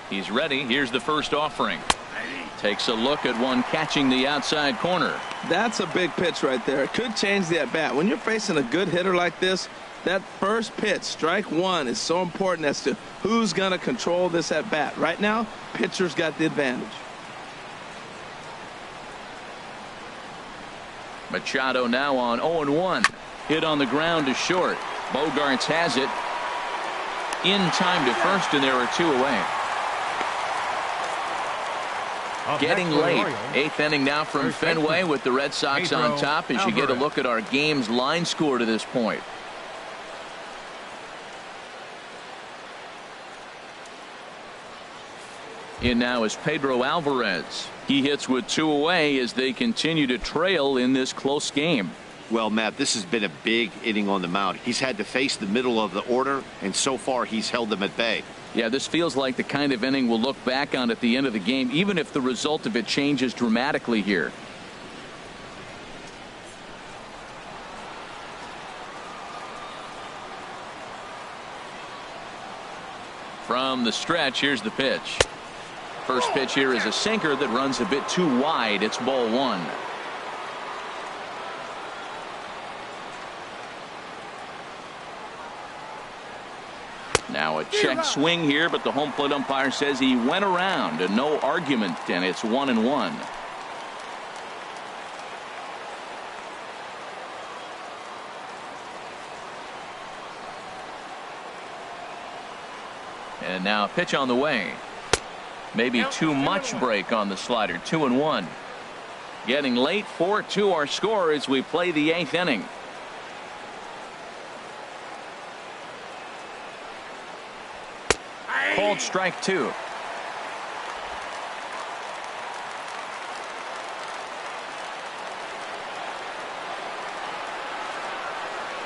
He's ready. Here's the first offering. Takes a look at one catching the outside corner. That's a big pitch right there. It could change the at-bat. When you're facing a good hitter like this, that first pitch, strike one, is so important as to who's going to control this at-bat. Right now, pitcher's got the advantage. Machado now on 0-1. Hit on the ground to short. Bogarts has it. In time to first, and there are 2 away. Getting late. 8th inning now from Fenway with the Red Sox on top as you get a look at our game's line score to this point. In now is Pedro Alvarez. He hits with 2 away as they continue to trail in this close game. Well, Matt, this has been a big inning on the mound. He's had to face the middle of the order, and so far he's held them at bay. Yeah, this feels like the kind of inning we'll look back on at the end of the game, even if the result of it changes dramatically here. From the stretch, here's the pitch. First pitch here is a sinker that runs a bit too wide. It's ball 1. Now a check swing here, but the home plate umpire says he went around, and no argument, and it's 1-1. And now a pitch on the way. Maybe too much break on the slider. 2-1. Getting late. 4-2 our score as we play the 8th inning. Called strike 2.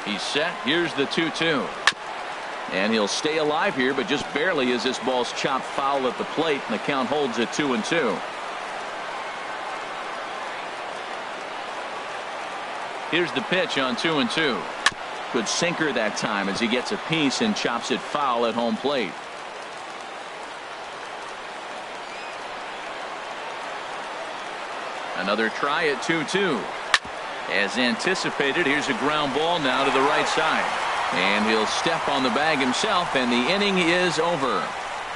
He's set. Here's the 2-2. And he'll stay alive here, but just barely as this ball's chopped foul at the plate, and the count holds at 2-2. Here's the pitch on 2-2. Good sinker that time as he gets a piece and chops it foul at home plate. Another try at 2-2. As anticipated, here's a ground ball now to the right side. And he'll step on the bag himself, and the inning is over.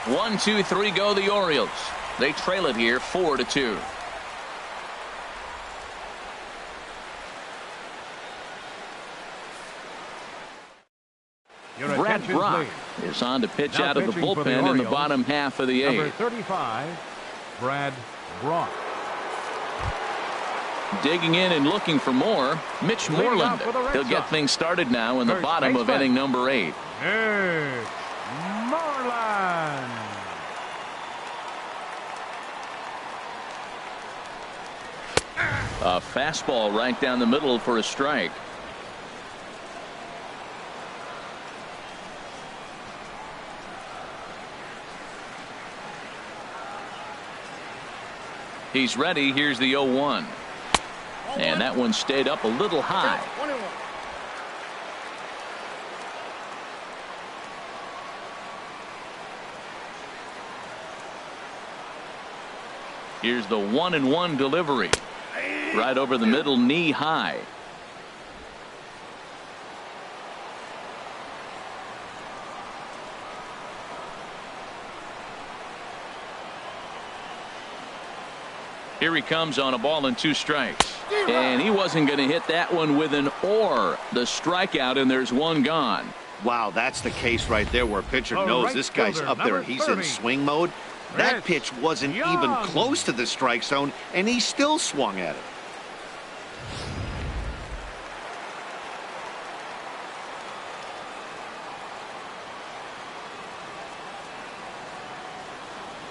1-2-3 go the Orioles. They trail it here 4-2. Brad Brock is on to pitch out of the bullpen in the bottom half of the 8th. Number 35, Brad Brock. Digging in and looking for more, Mitch Moreland. He'll get things started now in the bottom of inning number 8. Mitch Moreland. A fastball right down the middle for a strike. He's ready. Here's the 0-1. And that one stayed up a little high. Here's the 1-1 delivery. Right over the middle, knee high. Here he comes on a ball and 2 strikes. And he wasn't going to hit that one with an or. The strikeout, and there's 1 gone. Wow, that's the case right there where a pitcher knows this guy's up there and he's in swing mode. That pitch wasn't even close to the strike zone, and he still swung at it.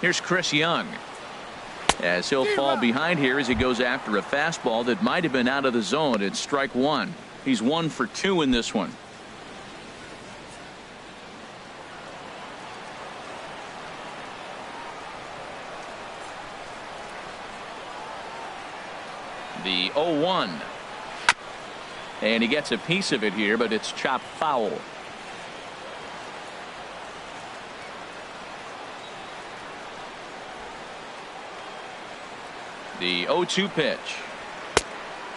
Here's Chris Young, as he'll fall behind here as he goes after a fastball that might have been out of the zone. It's strike one. He's 1 for 2 in this one. The 0-1. And he gets a piece of it here, but it's chopped foul. The 0-2 pitch.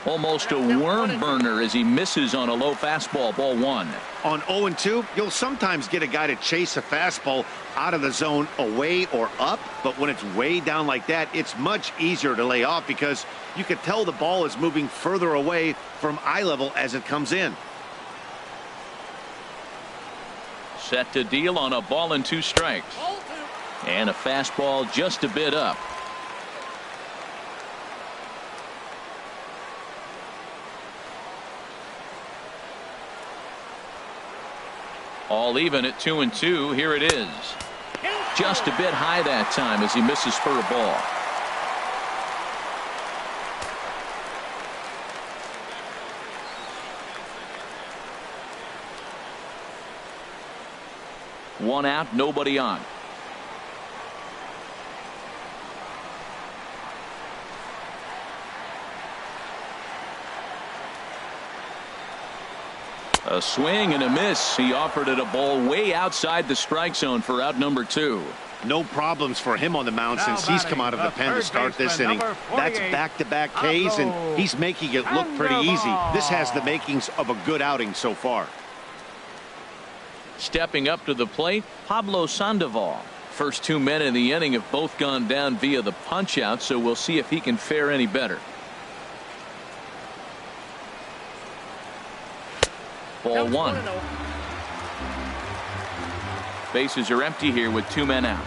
Almost a worm burner as he misses on a low fastball. Ball 1. On 0-2, you'll sometimes get a guy to chase a fastball out of the zone away or up, but when it's way down like that, it's much easier to lay off because you can tell the ball is moving further away from eye level as it comes in. Set to deal on a ball and 2 strikes. And a fastball just a bit up. All even at 2-2. Here it is. Just a bit high that time as he misses for a ball. One out, nobody on. A swing and a miss. He offered it a ball way outside the strike zone for out number 2. No problems for him on the mound since he's come out of the pen to start this inning. That's back-to-back Ks, and he's making it look pretty easy. This has the makings of a good outing so far. Stepping up to the plate, Pablo Sandoval. First 2 men in the inning have both gone down via the punch-out, so we'll see if he can fare any better. Ball 1. Bases are empty here with 2 men out.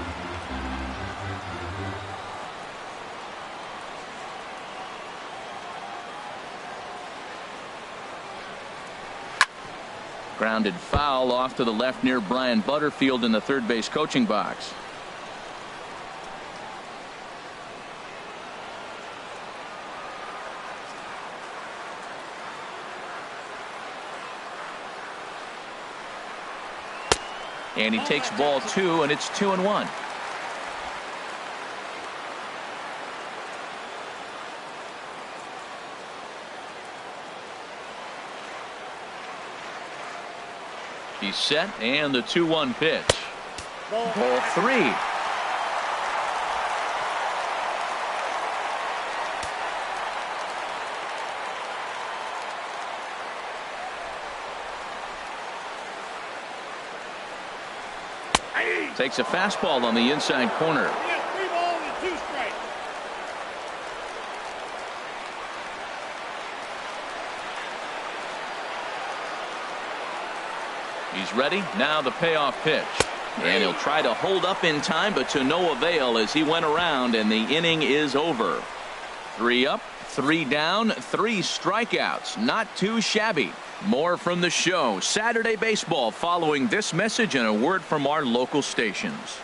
Grounded foul off to the left near Brian Butterfield in the third base coaching box. And he takes ball 2, and it's 2-1. He's set, and the 2-1 pitch. Ball 3. Takes a fastball on the inside corner. He's ready. Now the payoff pitch. And he'll try to hold up in time, but to no avail as he went around, and the inning is over. 3 up, 3 down, 3 strikeouts. Not too shabby. More from the show. Saturday baseball following this message and a word from our local stations.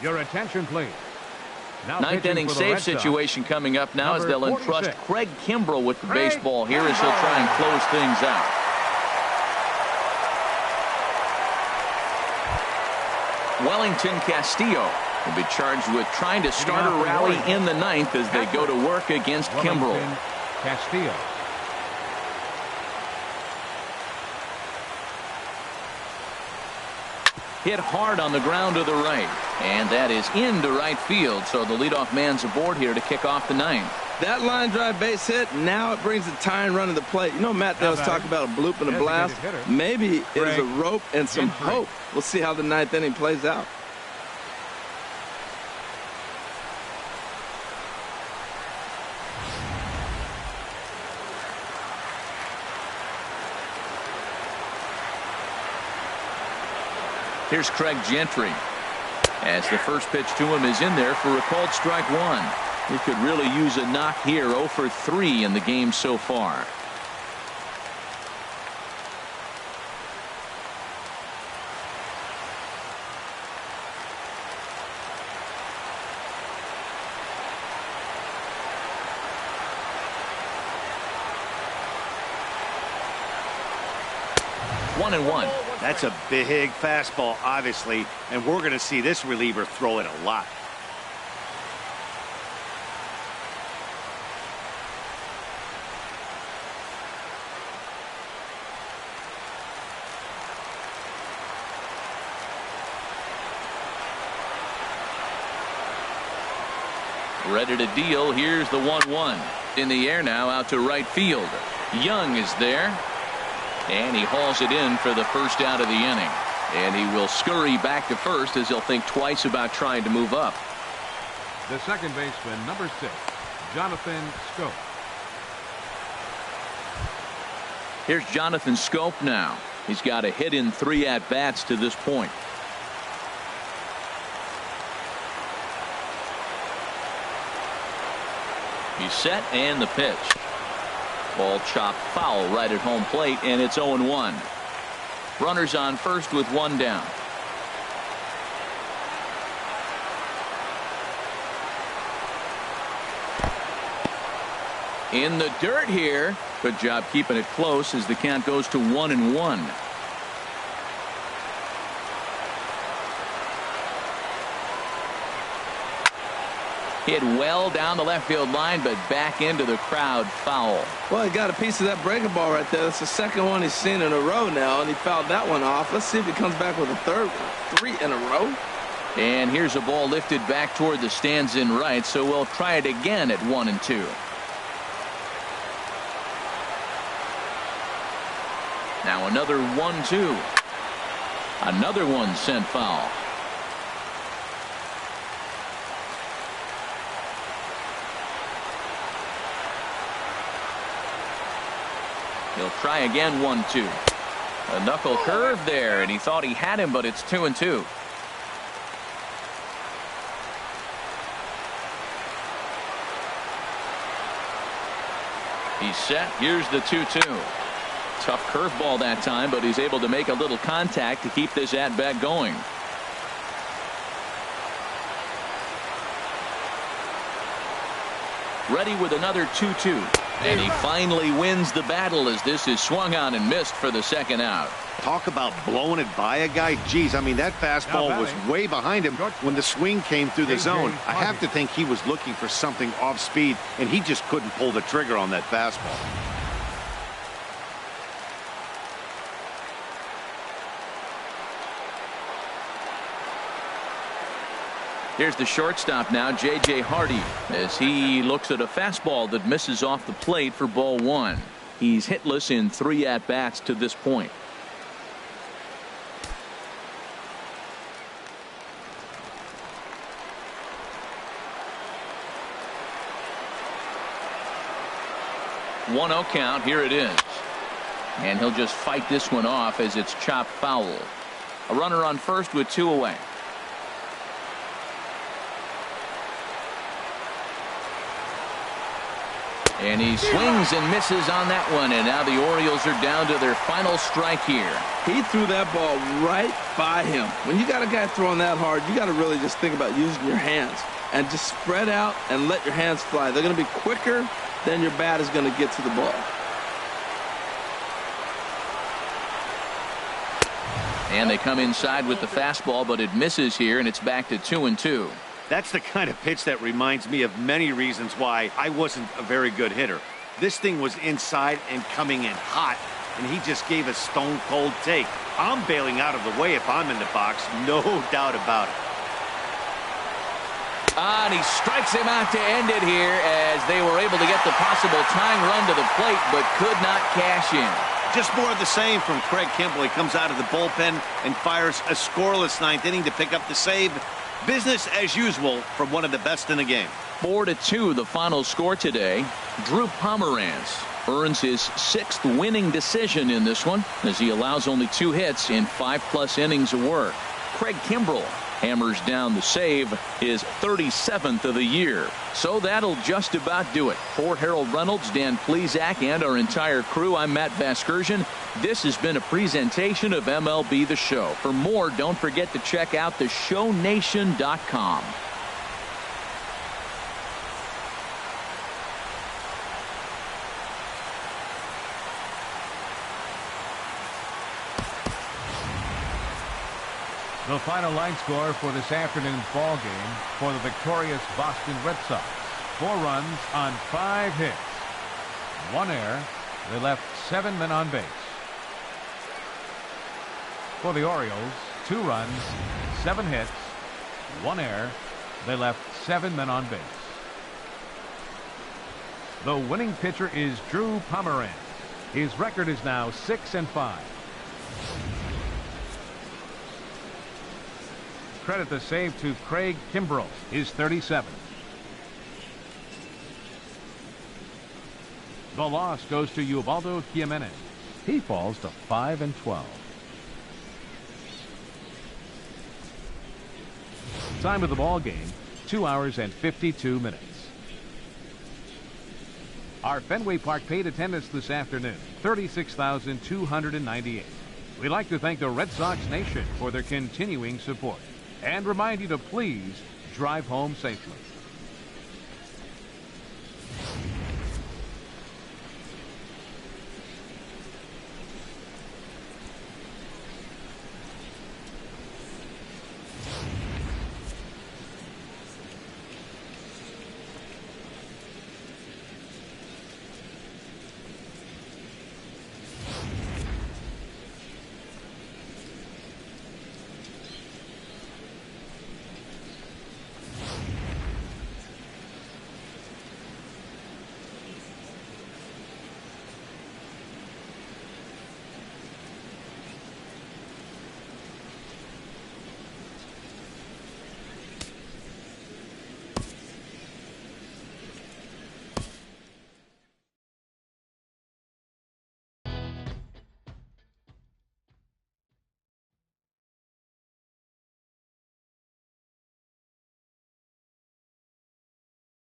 Your attention, please. Now 9th inning save situation coming up now as they'll entrust Craig Kimbrell with the baseball here as he'll try and close things out. Wellington Castillo will be charged with trying to start a rally in the 9th as they go to work against Kimbrell. Castillo. Hit hard on the ground to the right, and that is into right field, so the leadoff man's aboard here to kick off the 9th. That line drive base hit, now it brings the tying run to the plate. You know, Matt, they was talking about a bloop and a blast. Maybe it is a rope and some hope. We'll see how the 9th inning plays out. Here's Craig Gentry, as the first pitch to him is in there for a called strike 1. He could really use a knock here. 0 for 3 in the game so far. 1-1. That's a big fastball, obviously, and we're going to see this reliever throw it a lot. Ready to deal. Here's the 1-1. In the air now, out to right field. Young is there. And he hauls it in for the first out of the inning. And he will scurry back to first as he'll think twice about trying to move up. The second baseman, number 6, Jonathan Schoop. Here's Jonathan Schoop now. He's got a hit in 3 at-bats to this point. He's set, and the pitch. Ball chopped foul right at home plate, and it's 0-1. Runners on first with 1 down. In the dirt here. Good job keeping it close as the count goes to 1-1. Hit well down the left field line, but back into the crowd, foul. Well, he got a piece of that breaking ball right there. That's the second one he's seen in a row now, and he fouled that one off. Let's see if he comes back with a third one. 3 in a row. And here's a ball lifted back toward the stands in right, so we'll try it again at 1-2. Now another 1-2. Another one sent foul. He'll try again. 1-2. A knuckle curve there, and he thought he had him, but it's 2-2. He's set. Here's the 2-2. Tough curveball that time, but he's able to make a little contact to keep this at-bat going. Ready with another 2-2. And he finally wins the battle as this is swung on and missed for the second out. Talk about blowing it by a guy. Geez, I mean, that fastball was way behind him when the swing came through the zone. I have to think he was looking for something off speed, and he just couldn't pull the trigger on that fastball. Here's the shortstop now, J.J. Hardy, as he looks at a fastball that misses off the plate for ball 1. He's hitless in 3 at-bats to this point. One 0 count. Here it is. And he'll just fight this one off as it's chopped foul. A runner on first with 2 away. And he swings and misses on that one, and now the Orioles are down to their final strike here. He threw that ball right by him. When you got a guy throwing that hard, you got to really just think about using your hands and just spread out and let your hands fly. They're going to be quicker than your bat is going to get to the ball. And they come inside with the fastball, but it misses here, and it's back to 2-2. That's the kind of pitch that reminds me of many reasons why I wasn't a very good hitter. This thing was inside and coming in hot, and he just gave a stone-cold take. I'm bailing out of the way if I'm in the box, no doubt about it. And he strikes him out to end it here as they were able to get the possible tying run to the plate, but could not cash in. Just more of the same from Craig Kimbrel. He comes out of the bullpen and fires a scoreless 9th inning to pick up the save. Business as usual from one of the best in the game. 4-2 the final score today. Drew Pomeranz earns his 6th winning decision in this one as he allows only 2 hits in 5+ innings of work. Craig Kimbrel hammers down the save, his 37th of the year. So that'll just about do it. For Harold Reynolds, Dan Plesac, and our entire crew, I'm Matt Vasgersian. This has been a presentation of MLB The Show. For more, don't forget to check out theshownation.com. The final line score for this afternoon's ball game for the victorious Boston Red Sox. 4 runs on 5 hits. 1 error. They left 7 men on base. For the Orioles, 2 runs, 7 hits, 1 error. They left 7 men on base. The winning pitcher is Drew Pomeranz. His record is now 6-5. Credit the save to Craig Kimbrell, his 37th. The loss goes to Ubaldo Jimenez. He falls to 5-12. Time of the ball game, 2 hours and 52 minutes. Our Fenway Park paid attendance this afternoon, 36,298. We'd like to thank the Red Sox Nation for their continuing support and remind you to please drive home safely.